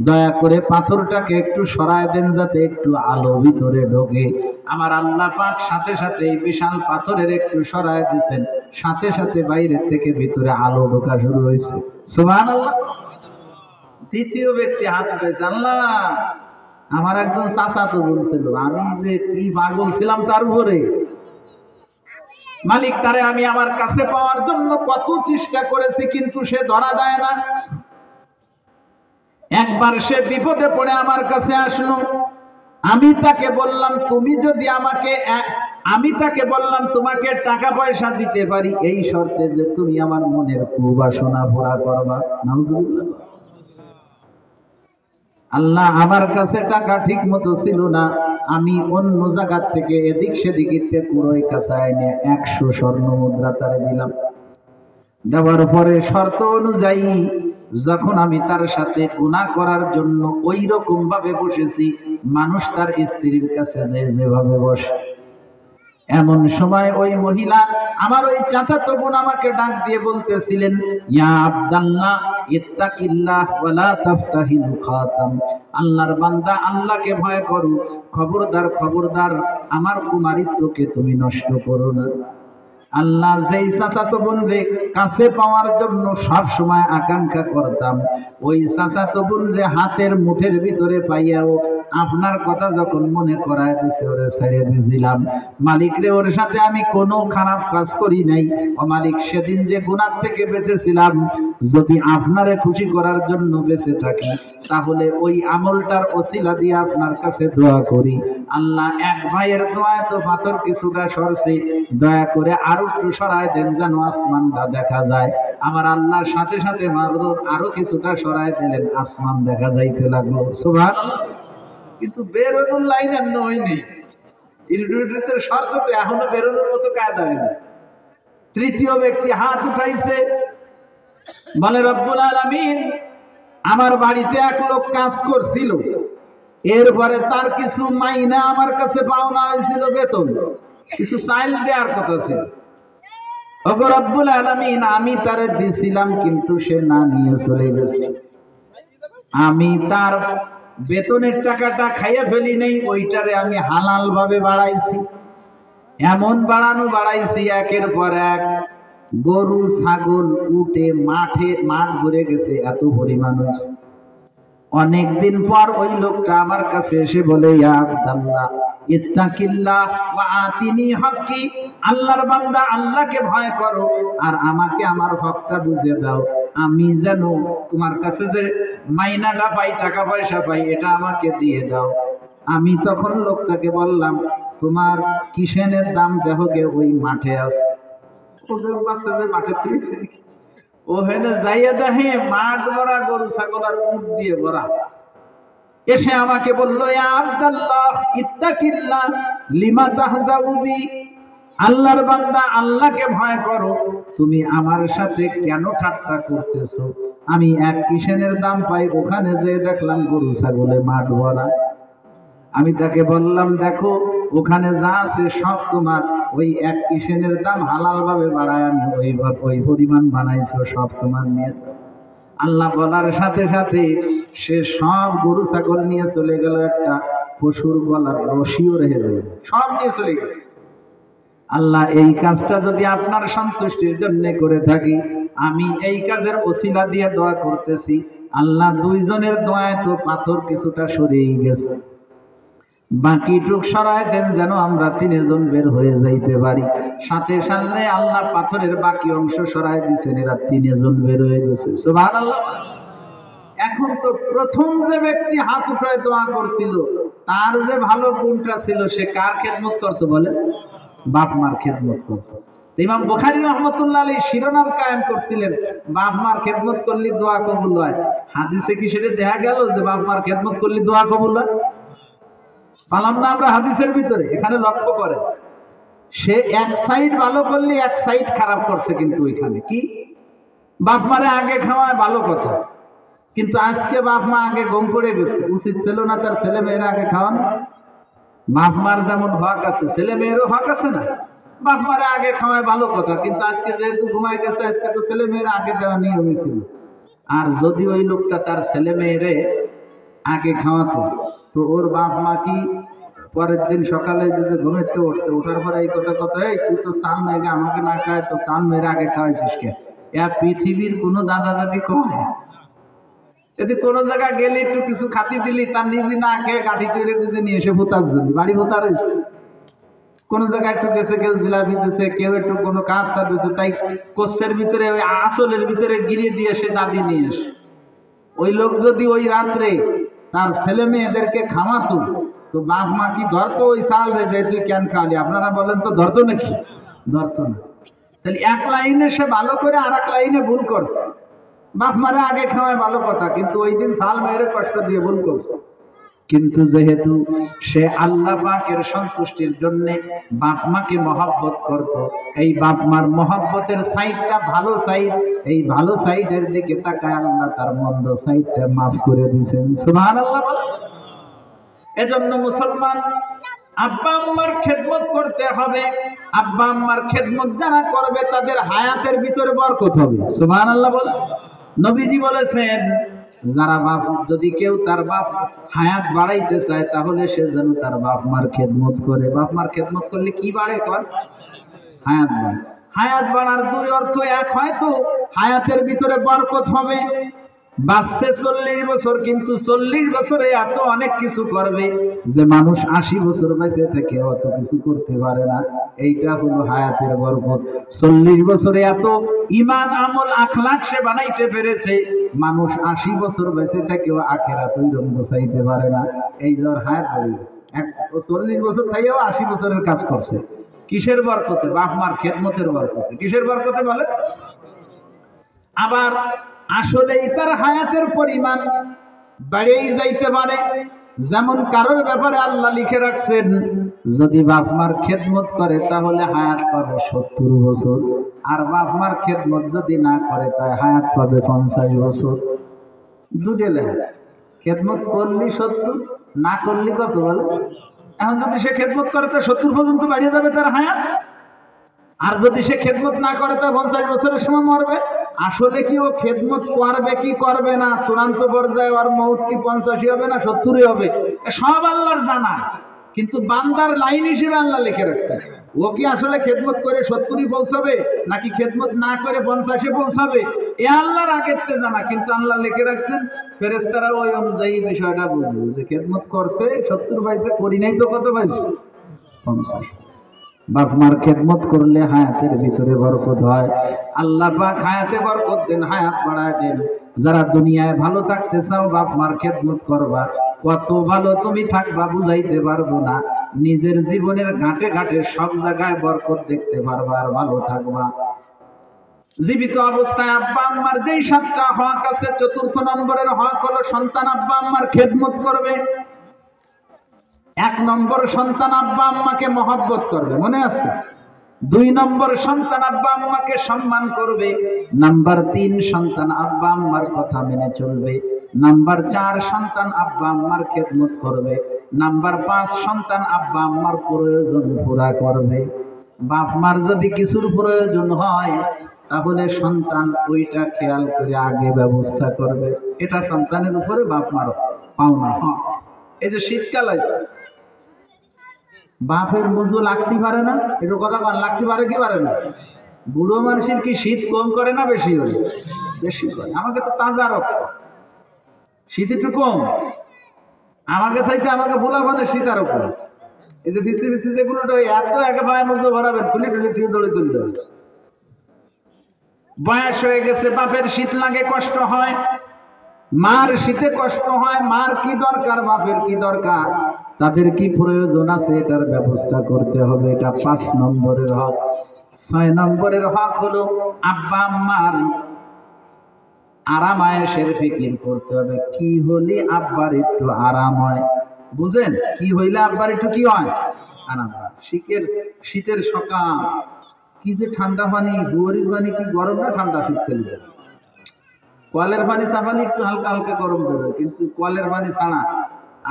Speaker 1: দয়া করে পাথরটাকে একটু সরায় দেন যাতে একটু আলো ভিতরে ঢোকে। আমার আল্লাহ পাক সাথে সাথে এই বিশাল পাথরের একটু সরায় দিয়েছেন, সাথে সাথে বাইরের থেকে ভিতরে আলো ঢোকা শুরু হয়েছে। সুবহানাল্লাহ। দ্বিতীয় ব্যক্তি হাত উঠেছে, আল্লাহ আমার একজন চাচা তো বলছিল আমি যে কি পাগল ছিলাম তার উপরে, মালিক তারে আমি আমার কাছে পাওয়ার জন্য কত চেষ্টা করেছি, কিন্তু সে ধরা দেয় না। একবার সে বিপদে পড়ে আমার কাছে আসলো, আমি তাকে বললাম তুমি যদি আমাকে আমি তাকে বললাম তোমাকে টাকা পয়সা দিতে পারি এই শর্তে যে তুমি আমার মনের কুবাসনা পুরা করবা। নাউজুবিল্লাহ। আল্লাহ আমার কাছে টাকা ঠিক মতো ছিল না, আমি অন্য জায়গা থেকে এদিক সেদিক কুড়োয় কাছে এনে 100 স্বর্ণ মুদ্রা তারে দিলাম। দেওয়ার পরে শর্ত অনুযায়ী যখন আমি তার সাথে গুনাহ করার জন্য ওই রকম ভাবে বসেছি মানুষ তার স্ত্রীর কাছে যেভাবে বসে, এমন সময় ওই মহিলা আমার ওই চাচাতো বোন আমাকে ডাক দিয়ে বলতেছিলেন, ইয়া আব্দুল্লাহ ইত্তাকিল্লাহ ওয়ালা তাফতাহিল খাতাম, আল্লাহর বান্দা আল্লাহকে ভয় করো, খবরদার খবরদার আমার কুমারিত্বকে তুমি নষ্ট করো না। আল্লাহ যেই চাচাতো বোনরে কাছে পাওয়ার জন্য সব সময় আকাঙ্ক্ষা করতাম, ওই চাচাতো বোনরে হাতের মুঠের ভিতরে পাইয়াও আপনার কথা যখন মনে করায় দিছে ওরে ছেড়ে দিয়েছিলাম। মালিক রে, ওর সাথে আমি কোনো খারাপ কাজ করি নাই। ও মালিক, সেদিন যে গুনাহ থেকে বেঁচেছিলাম, যদি আপনারে খুশি করার জন্য বেঁচে থাকি তাহলে ওই আমলটার ওসিলা দিয়ে আপনার কাছে দোয়া করি। আল্লাহ, এক ভাইয়ের দোয়ায় তো পাথর কিছুটা সরছে, দয়া করে আরো একটু সরায় দেন যেন আসমানটা দেখা যায়। আমার আল্লাহর সাথে সাথে মারদর আরো কিছুটা সরায় দিলেন, আসমান দেখা যাইতে লাগলো। সুবহানাল্লাহ। কিন্তু বেরোনোর লাইন আর হয়নি, ইউনিটের সরসতে এখনো বেরোনোর মতো কায়দা হয়নি। তৃতীয় ব্যক্তি হাত উঠাইছে, বলে রব্বুল আলামিন, আমার বাড়িতে এক লোক কাজ করছিল, এরপরে তার কিছু মাইনা আমার কাছে পাওনা হয়েছিল, বেতন কিছু চাইল দেওয়ার কথা ছিল। ওগো রব্বুল আলামিন, আমি তারে দিছিলাম কিন্তু সে না নিয়ে চলে গেছে। আমি তার বেতনের টাকাটা খাইয়ে ফেলি নাই, ওইটারে আমি হালাল ভাবে বাড়াইছি। এমন বাড়াইছি একের পর এক, গরু ছাগল উটে মাঠ ভরে গেছে এত পরিমাণ। অনেকদিন পর ওই লোকটা আমার কাছে এসে বলে, ইয়া আব্দুল্লাহ ইত্তাকিল্লাহ ওয়া আতিনি হক্কি, আল্লাহর বান্দা আল্লাহকে ভয় করো আর আমাকে আমার হকটা বুঝে দাও। আমি যেন তোমার কাছে যে মাইনাটা পাই, টাকা পয়সা পাই, এটা আমাকে দিয়ে দাও। আমি তখন লোকটাকে বললাম, তোমার কিসেনের দাম দেখো গে, ওই মাঠে আছে। ওদের বাচ্চা যে মাঠে তুলেছে, ওখানে যাইয়া দেখে মাঠ ভরা গরু ছাগল আর উট দিয়ে ভরা। এসে আমাকে বললো, ইয়া আব্দুল্লাহ ইত্তাকিল্লাহ লিমা তাহজাউ বি, আল্লাহর বান্দা আল্লাহকে ভয় করো, তুমি আমার সাথে কেন ঠাট্টা করতেছো? আমি এক কিসেনের দাম পাই, ওখানে যে দেখলাম গরু ছাগলে মাঠ ভরা। আমি তাকে বললাম, দেখো ওখানে যা আছে সব তোমার, ওই এক কিসেনের দাম হালাল ভাবে বাড়ায় আমি ওই পরিমাণ বানাইছো, সব তোমার নিয়ে। আল্লাহ বলার সাথে সাথে সে সব গরু ছাগল নিয়ে চলে গেল, একটা পশুর গলার রশিও রেখে যাবে, সব নিয়ে চলে গেছে। আল্লাহ, এই কাজটা যদি আপনার সন্তুষ্টির জন্য করে থাকি, আমি এই কাজের ওসিলা দিয়ে দোয়া করতেছি, আল্লাহ দুইজনের দোয়ায় তো পাথর কিছুটা সরিয়ে গেছে, বাকি টুক সরায় দেন যেন আমরা তিনজন বের হয়ে যাইতে পারি। সাথে সাথে আল্লাহ পাথরের বাকি অংশ সরায় দিয়েছেন, এরা তিনজন বের হয়ে গেছে। সুবহানাল্লাহ। এখন তো প্রথম যে ব্যক্তি হাত উঠায় দোয়া করছিল, তার যে ভালো গুণটা ছিল, সে কার খেদমত করতো বলে? বাপ মার খেদমত করতো। ইমাম বুখারী রাহমাতুল্লাহ আলাইহি শিরোনাম কায়েম করছিলেন, বাপ মার খেদমত করলে দোয়া কবুল হয়। হাদিসে কি সেটা দেখা গেল যে বাপ মার খেদমত করলে দোয়া কবুল হয়? পালাম না আমরা হাদিসের ভিতরে। এখানে লক্ষ্য করে, সে এক সাইড ভালো করলে এক সাইড খারাপ করছে, কিন্তু ওইখানে কি বাপ মারে আগে খাওয়ায় ভালো কথা, কিন্তু আজকে বাপ মা আগে গম পড়ে গেছে। উচিত ছিল না তার ছেলে মেয়েরা আগে খাওয়ান? বাপ মার যেমন হক আছে, ছেলে মেয়েরও হক আছে না? বাপ মারে আগে খাওয়ায় ভালো কথা, কিন্তু আজকে যেহেতু ঘুমায় গেছে, আজকে তো ছেলে মেয়েরা আগে দেওয়া নিয়মই ছিল। আর যদি ওই লোকটা তার ছেলে মেয়েরে আগে খাওয়াতো, তো ওর বাপ মা কি পরের দিন সকালে যে ঘুমেতে উঠছে, ওঠার পরে এই কথা, এই তুই তো চান মেয়েকে আমাকে না খায়, তো চান মেয়েরে আগে খাওয়াইছিস কে? পৃথিবীর কোনো দাদা দাদি কয়? যদি কোনো জায়গায় গেলে একটু কিছু খাতি দিলি, তার নিজে না খেয়ে কাঠি তৈরি খুঁজে নিয়ে এসে ভোতার জন্য বাড়ি ভোতা রয়েছে। কোন জায়গায় একটু গেছে, কেউ জিলাপি দিছে, কেউ একটু কোনো কাঁচটা দিছে, তাই কোষের ভিতরে ওই আসলের ভিতরে গিরিয়ে দিয়ে সে দাদি নিয়ে আসে। ওই লোক যদি ওই রাত্রে তার ছেলে মেয়েদেরকে খাওয়াতো, তো বাপ মা কি ধরতো ওই চাল রে যে তুই কেন খাওয়ালি? আপনারা বলেন তো ধরতো নাকি? ধরতো না। তাহলে এক লাইনে সে ভালো করে আর এক লাইনে ভুল করছে। বাপ মারে আগে খাওয়ায় ভালো কথা, কিন্তু ওই দিন চাল মেরে কষ্ট দিয়ে ভুল করছে। কিন্তু যেহেতু সে আল্লাহ পাকের সন্তুষ্টির জন্য বাপ মাকে মহব্বত করত, এই বাপ মার মহব্বতের সাইডটা ভালো সাইড, এই ভালো সাইডের দিকে তাকায় আল্লাহ তার মন্দ সাইডটা মাফ করে দিয়েছেন। সুবহানাল্লাহ। এজন্য মুসলমান আব্বা আম্মার খেদমত করতে হবে। আব্বা আম্মার খেদমত যারা করবে তাদের হায়াতের ভিতরে বরকত হবে। সুবহানাল্লাহ বলে নবীজি বলেছেন, যারা বাপ, যদি কেউ তার বাপ হায়াত বাড়াইতে চায় তাহলে সে যেন তার বাপ মার খেদমত করে। বাপ মার খেদমত করলে কি বাড়ে? কর হায়াত বাড়ে। হায়াত বাড়ার দুই অর্থ, এক হয়তো হায়াতের ভিতরে বরকত হবে, বাঁচছে 40 বছর, কিন্তু 40 বছরে এত অনেক কিছু করবে যে মানুষ 80 বছর বেঁচে থেকে অত কিছু করতে পারে না। এইটা হলো হায়াতের বরকত। 40 বছরে এত ঈমান আমল আখলাক সে বানাইতে পেরেছে, মানুষ 80 বছর বেঁচে থেকেও আখিরাত ওইরকম গোছাইতে পারে না। এই ধর হায়াত বেড়ে গেছে। 40 বছর থেকেও 80 বছরের কাজ করছে। কিসের বরকতে? বাপ মার খেদমতের বরকতে। কিসের বরকতে বলে? আবার আসলেই তার হায়াতের পরিমাণ বেড়েই যাইতে পারে। যেমন কারোর ব্যাপারে আল্লাহ লিখে রাখছেন, যদি বাপ মার খেদমত করে তাহলে হায়াত পাবে 70 বছর, আর বাপ মার খেদমত যদি না করে তাই হায়াত পাবে 50 বছর। দুটেলে খেদমত করলি 70, না করলি কত বলে? এখন যদি সে খেদমত করে তো 70 পর্যন্ত বাড়িয়ে যাবে তার হায়াত, আর যদি সে খেদমত না করে তা 50 বছরের সময় মরবে। আসলে কি ও খেদমত করবে কি করবে না, চূড়ান্ত পর্যায়ে ওর মৌত কি 50 হবে না 70 হবে, সব আল্লাহর জানা। কিন্তু বান্দার লাইন হিসেবে আল্লাহ লিখে রাখছে, ও কি আসলে খেদমত করে 70 পৌঁছাবে নাকি খেদমত না করে 50 পৌঁছাবে, এ আল্লাহর আগের থেকে জানা। কিন্তু আল্লাহ লিখে রাখছেন ফেরেশতারা ওই অনুযায়ী বিষয়টা বুঝবে, যে খেদমত করছে 70 পাইছে, করি নাই তো কত পাইছে? 50। বাপ মার খেদমত করলে হায়াতের ভিতরে বরকত হয়। আল্লাহ পাক হায়াতে বরকত দেন, হায়াত বাড়ায় দেন। যারা দুনিয়ায় ভালো থাকতে চাও বাপ মার খেদমত করবা। কত ভালো তুমি থাকবা বুঝাইতে পারবো না। নিজের জীবনের ঘাটে ঘাটে সব জায়গায় বরকত দেখতে পারবা আর ভালো থাকবা। জীবিত অবস্থায় আব্বা আম্মার যেই 7টা হক আছে, 4th নম্বরের হক হলো সন্তান আব্বা আম্মার খেদমত করবে। 1 নম্বর সন্তান আব্বা আম্মাকে মহব্বত করবে, মনে আছে? 2 নম্বর সন্তান আব্বা আম্মাকে সম্মান করবে। নাম্বার 3 সন্তান আব্বা আম্মার কথা মেনে চলবে। নাম্বার 4 সন্তান আব্বা আম্মার খেদমত করবে। নাম্বার 5 সন্তান আব্বা আম্মার প্রয়োজন পুরা করবে। বাপ মার যদি কিছুর প্রয়োজন হয় তাহলে সন্তান ওইটা খেয়াল করে আগে ব্যবস্থা করবে। এটা সন্তানের উপরে বাপ মার পাওনা। এই যে শীতকাল আছে, বাপের মুজু লাগতে পারে না, একটু কথা বল, লাগতে পারে কি পারে না? বুড়ো মানুষের কি শীত কম করে না বেশি হয়? বেশি করে। আমাকে তো তাজা রক্ত, শীত একটু কম। আমাকে চাইতে আমাকে ভোলা মানে শীত আরো কম। এই যে বিসি বিসি যেগুলো এত একে পায়ে মুজু ভরাবেন, খুলে টুলে থেকে দৌড়ে চলে যাবে। বয়স হয়ে গেছে, বাপের শীত লাগে, কষ্ট হয়। মার শীতে কষ্ট হয়। মার কি দরকার, বাপের কি দরকার, তাদের কি প্রয়োজন আছে, এটার ব্যবস্থা করতে হবে। এটা 5 নম্বরের হক। 6 নম্বরের হক হলো আব্বা আম্মার আরাম আয়েশের ফিকির করতে হবে। কি হলে আব্বার একটু আরাম হয়, বুঝেন? কি হইলে আব্বার একটু কি হয়? আরাম হয়। শীতের সকাল, কি যে ঠান্ডা পানি, হুয়ারির পানি কি গরম না ঠান্ডা? শীতকালে কলের পানি চাপানি একটু হালকা হালকা গরম দেবে, কিন্তু কলের পানি ছাড়া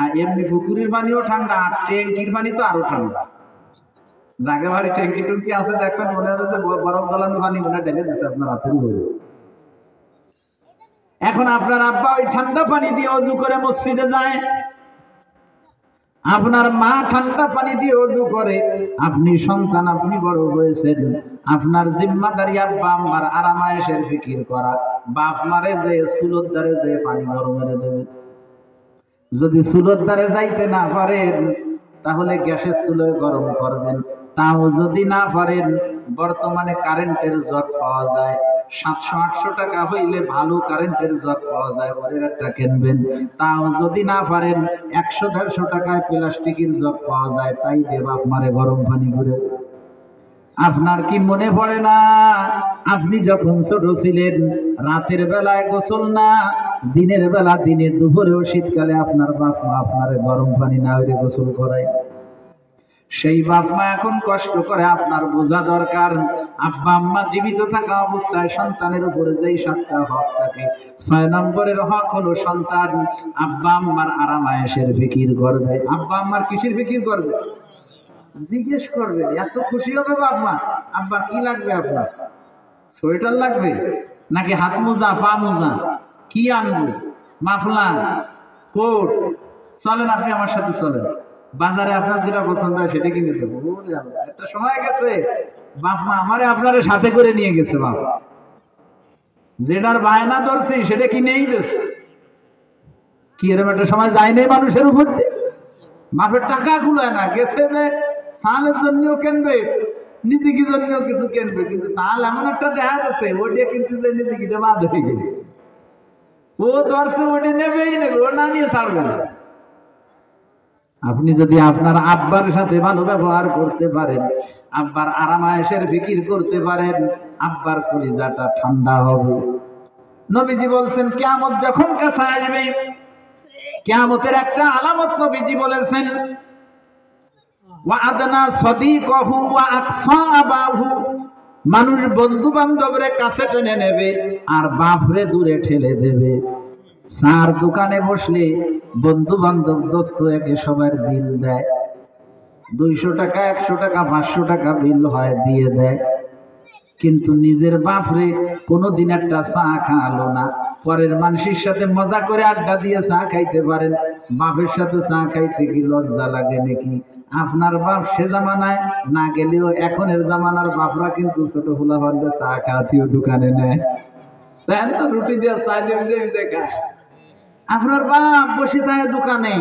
Speaker 1: আর এমনি পুকুরের পানিও ঠান্ডা, আর ট্যাঙ্কির পানি তো আরো ঠান্ডা। জাগে বাড়ি ট্যাঙ্কি টুঙ্কি আছে, দেখবেন মনে হচ্ছে বরফ গলানো পানি মনে ঢেলে দিচ্ছে আপনার হাতের উপরে। এখন আপনার আব্বা ওই ঠান্ডা পানি দিয়ে অজু করে মসজিদে যায়, আপনার মা ঠান্ডা পানি দিয়ে ওযু করে। আপনি সন্তান, আপনি বড় হয়েছেন, আপনার জিম্মাদারি আব্বা আম্মার আরাম আয়েশের ফিকির করা। বাপ মারে যে চুলোর দ্বারে যে পানি গরম করে দেবেন। যদি চুলোর দ্বারে যাইতে না পারেন তাহলে গ্যাসের চুলোয় গরম করবেন। তাও যদি না পারেন বর্তমানে কারেন্টের জট পাওয়া যায় 700-800 টাকা হইলে ভালো কারেন্টের জট পাওয়া যায়, ওদের একটা কিনবেন। তাও যদি না পারেন 100-150 টাকায় প্লাস্টিকের জট পাওয়া যায়, তাই দিয়ে বাপ মারে গরম পানি করে। আপনার কি মনে পড়ে না আপনি যখন ছোট ছিলেন রাতের বেলায় গোসল না, দিনের বেলা দিনে দুপুরেও শীতকালে আপনার বাপ মা আপনারে গরম পানি না হইলে গোসল করায়? সেই বাপ মা এখন কষ্ট করে, আপনার বোঝা দরকার আব্বা আম্মা জীবিত থাকা অবস্থায় সন্তানের উপরে যেই 7টা হক থাকে, 6 নম্বরের হক হলো সন্তান আব্বা আম্মার আরামায়েশের ফিকির করবে। আব্বা আম্মার কিসের ফিকির করবে? জিজ্ঞেস করবে। এত খুশি হবে বাপ মা, আব্বা কি লাগবে আপনার? সোয়েটার লাগবে নাকি হাত মোজা, পা মোজা, কি আনবো, মাফলার, কোট? চলেন আপনি আমার সাথে চলেন, বাজারে আপনার যেটা পছন্দ হয় সেটা কিনে দেবো। একটা সময় গেছে বাপ মা আমারে আপনারে সাথে করে নিয়ে গেছে, বাপ যেটার বায়না ধরছি সেটা কিনেই দিচ্ছে। কি এরকম একটা সময় যায় নাই মানুষের উপর? বাপের টাকা কুলায় না, গেছে যে চালের জন্যও কিনবে, নিজে কি জন্যও কিছু কিনবে, কিন্তু চাল এমন একটা দেখা যাচ্ছে ওটা কিন্তু যে নিজে কিটা বাদ হয়ে গেছে। ও ধরছে ওটা নেবেই নেবে, ও না নিয়ে ছাড়বে না। আপনি যদি আপনার আব্বার সাথে ভালো ব্যবহার করতে পারেন, আব্বার আরামায়েশের ফিকির করতে পারেন, আব্বার কলিজাটা ঠান্ডা হবে। নবীজি বলছেন কিয়ামত যখন কাছে আসবে, কিয়ামতের একটা আলামত নবীজি বলেছেন, ওয়া আদনা সাদিকাহু ওয়া আকসা আবাহু, মানুষ বন্ধু বান্ধবরে কাছে টেনে নেবে আর বাপরে দূরে ঠেলে দেবে। চার দোকানে বসলে বন্ধু বান্ধব দোস্ত একে সবার বিল দেয়, 200 টাকা 100 টাকা 500 টাকা বিল হয়, দিয়ে দেয়, কিন্তু নিজের বাপরে কোনোদিন একটা চা খাওয়ালো না। পরের মানুষের সাথে মজা করে আড্ডা দিয়ে চা খাইতে পারেন, বাপের সাথে চা খাইতে কি লজ্জা লাগে নাকি? আপনার বাপ সে জামানায় না গেলেও এখনের জামানার বাপরা কিন্তু ছোট ফুলা ভাবলে চা খাওয়াতেও দোকানে নেয়, তাই না? রুটি দিয়ে চা দিয়ে খায়। আপনার বাপ বসে থাকে দোকানে,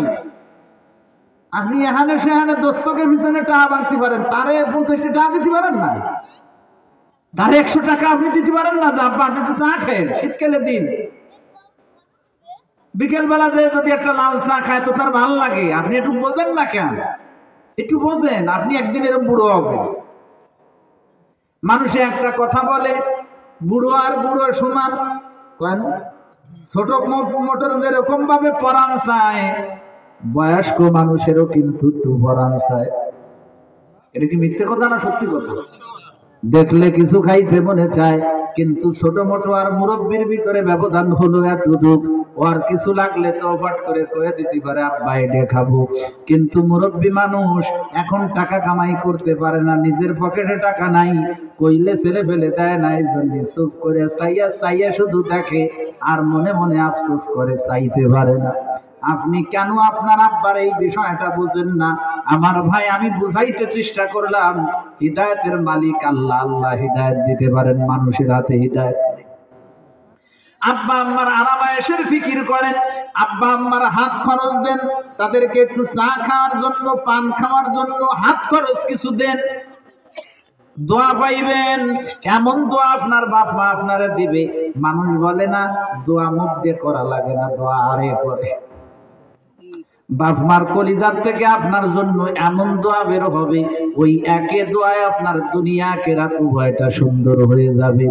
Speaker 1: আপনি এখানে সেখানে দোস্তকে পিছনে টাকা বাঁধতে পারেন, তারে 50 টাকা দিতে পারেন না, তার 100 টাকা আপনি দিতে পারেন না যে আব্বা আপনি চা খেন, শীতকালে দিন বিকেল বেলা যে যদি একটা লাল চা খায় তো তার ভালো লাগে। আপনি একটু বোঝেন না কেন? একটু বোঝেন, আপনি একদিন এরকম বুড়ো হবেন। মানুষে একটা কথা বলে, বুড়ো আর বুড়ো সমান, কেন? ছোট মোটর যেরকম ভাবে পরাণ চায়, বয়স্ক মানুষেরও কিন্তু একটু পরাণ চায়। এটা কি মিথ্যে কথা না সত্যি কথা? দেখলে কিছু খাইতে মনে চায়, কিন্তু ছোট মোটো আর মুরব্বির ভিতরে ব্যবধান হলো এতটুক। ওর কিছু লাগলে তো ফট করে কয়ে দিতে পারে আব্বা এটা খাবো, কিন্তু মুরব্বী মানুষ এখন টাকা কামাই করতে পারে না, নিজের পকেটে টাকা নাই, কইলে ছেলে ফেলে দেয় না, এই জন্য চুপ করে চাইয়া শুধু দেখে আর মনে মনে আফসোস করে, চাইতে পারে না। আপনি কেন আপনার আব্বার এই বিষয়টা বুঝেন না? আমার ভাই, আমি বুঝাইতে চেষ্টা করলাম, হিদায়াতের মালিক আল্লাহ, আল্লাহ হিদায়াত দিতে পারেন, মানুষের হাতে হিদায়াত। আব্বা আম্মার আরামায়েশের ফিকির করেন, আব্বা আম্মার হাত খরচ দেন, তাদেরকে একটু চা খাওয়ার জন্য, পান খাওয়ার জন্য হাত খরচ কিছু দেন, দোয়া পাইবেন। এমন দোয়া আপনার বাপ মা আপনারা দিবে, মানুষ বলে না দোয়া মুখ দিয়ে করা লাগে না, দোয়া আরে করে। বাপ মার কলিজার থেকে আপনার জন্য এমন দোয়া বের হবে, ওই একে দোয়ায় আপনার দুনিয়া আখিরাত উভয়টা সুন্দর হয়ে যাবে।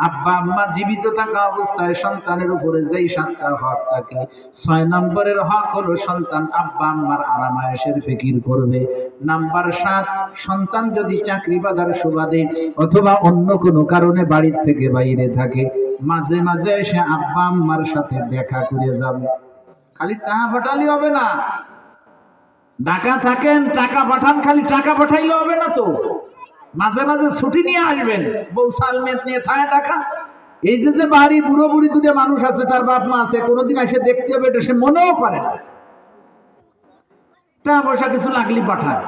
Speaker 1: আব্বা আম্মা জীবিত থাকা অবস্থায় সন্তানের উপরে যেই 7টা হক থাকে, 6 নম্বরের হক হলো সন্তান আব্বা আম্মার আরামায়েশের ফিকির করবে। নাম্বার 7, সন্তান যদি চাকরি বাজার সুবাদে অথবা অন্য কোনো কারণে বাড়ির থেকে বাইরে থাকে, মাঝে মাঝে এসে আব্বা আম্মার সাথে দেখা করে যাবে। খালি টাকা পাঠালে হবে না, ঢাকা থাকেন টাকা পাঠান, খালি টাকা পাঠাইলে হবে না তো, মাঝে মাঝে ছুটি নিয়ে আসবেন, বউ সালমেত নিয়ে থায় টাকা। এই যে বাড়ি বুড়ো বুড়ি দুটো মানুষ আছে, তার বাপ মা আছে, কোনোদিন এসে দেখতে হবে এটা সে মনেও করে না, টাকা পয়সা কিছু লাগলি পাঠায়।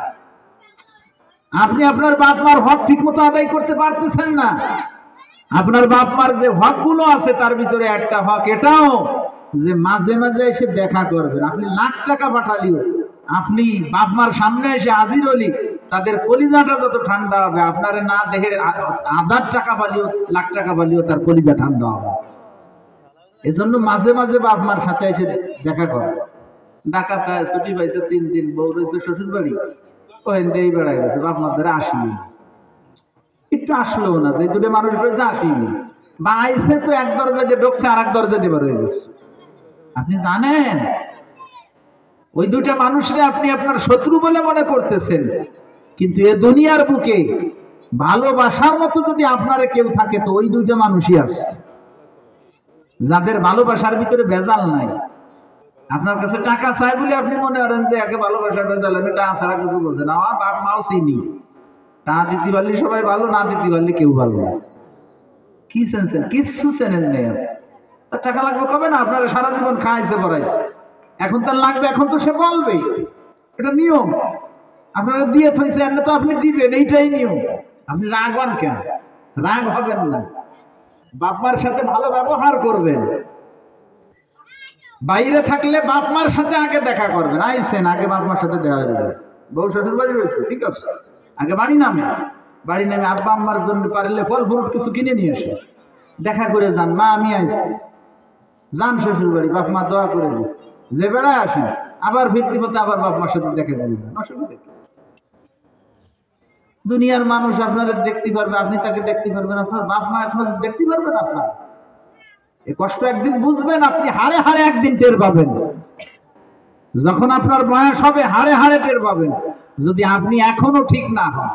Speaker 1: আপনি আপনার বাপ মার হক ঠিক মতো আদায় করতে পারতেছেন না। আপনার বাপ মার যে হক গুলো আছে তার ভিতরে একটা হক এটাও যে মাঝে মাঝে এসে দেখা করবেন। আপনি লাখ টাকা পাঠালিও, আপনি বাপ মার সামনে এসে হাজির হলি, তাদের কলিজাটা যত ঠান্ডা হবে, আপনারা না দেখে আধার টাকা পালিও লাখ টাকা পালিও তার কলিজা ঠান্ডা হবে। এজন্য মাঝে মাঝে বাপ মার সাথে এসে দেখা করে। ডাকাতায় ছুটি পাইছে 3 দিন, বউ রয়েছে শ্বশুর বাড়ি, ওখান দিয়েই বেড়াই গেছে, বাপ মাদের আসেনি, একটু আসলেও না, যে দুটো মানুষ রয়েছে আসেনি, বা আইসে তো এক দরজা দিয়ে ঢুকছে আর এক দরজা দিয়ে বের হয়ে গেছে। আপনি জানেন ওই দুটা মানুষকে আপনি আপনার শত্রু বলে মনে করতেছেন, কিন্তু এ দুনিয়ার বুকে ভালোবাসার মতো যদি আপনারে কেউ থাকে তো ওই দুইটা মানুষই আছে, যাদের ভালোবাসার ভিতরে ভেজাল নাই। আপনার কাছে টাকা চাই বলে আপনি মনে করেন যে একে ভালোবাসার ভেজাল, আমি টাকা ছাড়া কিছু বোঝে না। আমার বাপ মাও চিনি, টাকা দিতে পারলে সবাই ভালো, না দিতে পারলে কেউ ভালো না। কি চেনছেন? কিচ্ছু চেনেন নেই। তার টাকা লাগবে কবে না, আপনারা সারা জীবন খাইছে পড়াইছে, এখন তার লাগবে, এখন তো সে বলবে, এটা নিয়ম। আপনারা দিয়ে থইছে, এমনি তো আপনি দিবেন, এইটাই নিয়ম। আপনি রাগ হন কেন? রাগ হবেন না, বাপমার সাথে ভালো ব্যবহার করবেন। বাইরে থাকলে বাপমার সাথে আগে দেখা করবেন, আইসেন আগে বাপমার সাথে দেখা করবেন। বউ শ্বশুর বাড়ি রয়েছে, ঠিক আছে, আগে বাড়ি নামে আব্বা আম্মার জন্য পারলে ফল ফ্রুট কিছু কিনে নিয়ে আসে, দেখা করে যান, মা আমি আইসি, যান শ্বশুর বাড়ি, বাপ মা দোয়া করে দিন, যে বেড়ায় আসেন, আবার ফিরতি পথে আবার বাপ মার সাথে দেখা করে যান, অসুবিধা কি? দুনিয়ার মানুষ আপনাদের দেখতে পারবে, আপনি তাকে দেখতে পারবেন, আপনার বাপ মা আপনাদের দেখতে পারবেন। আপনার এই কষ্ট একদিন বুঝবেন, আপনি হাড়ে হাড়ে একদিন টের পাবেন। যখন আপনার বয়স হবে হাড়ে হাড়ে টের পাবেন, যদি আপনি এখনো ঠিক না হন।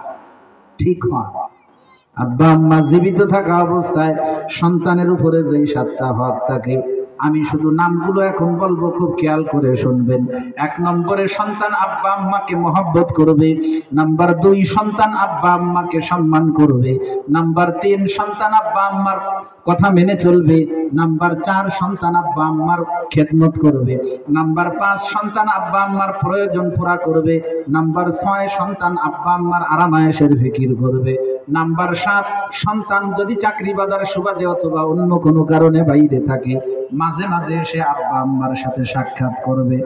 Speaker 1: ঠিক হন। আব্বা আম্মা জীবিত থাকা অবস্থায় সন্তানের উপরে যেই 7টা হক থাকে, আমি শুধু নামগুলো এখন বলবো, খুব খেয়াল করে শুনবেন। 1 নম্বরে সন্তান আব্বা আম্মাকে মহব্বত করবে। নাম্বার 2, সন্তান আব্বা আম্মাকে সম্মান করবে। নাম্বার 3, সন্তান আব্বা আম্মার কথা মেনে চলবে। নাম্বার 4, সন্তান আব্বা আম্মার খেদমত করবে। নাম্বার 5, সন্তান আব্বা আম্মার প্রয়োজন পুরা করবে। নাম্বার 6, সন্তান আব্বা আম্মার আরামায়েশের ফিকির করবে। নাম্বার 7, সন্তান যদি চাকরি বাজার সুবাদে অথবা অন্য কোনো কারণে বাইরে থাকে, মাঝে মাঝে এসে আব্বা আম্মার সাথে সাক্ষাৎ করবে।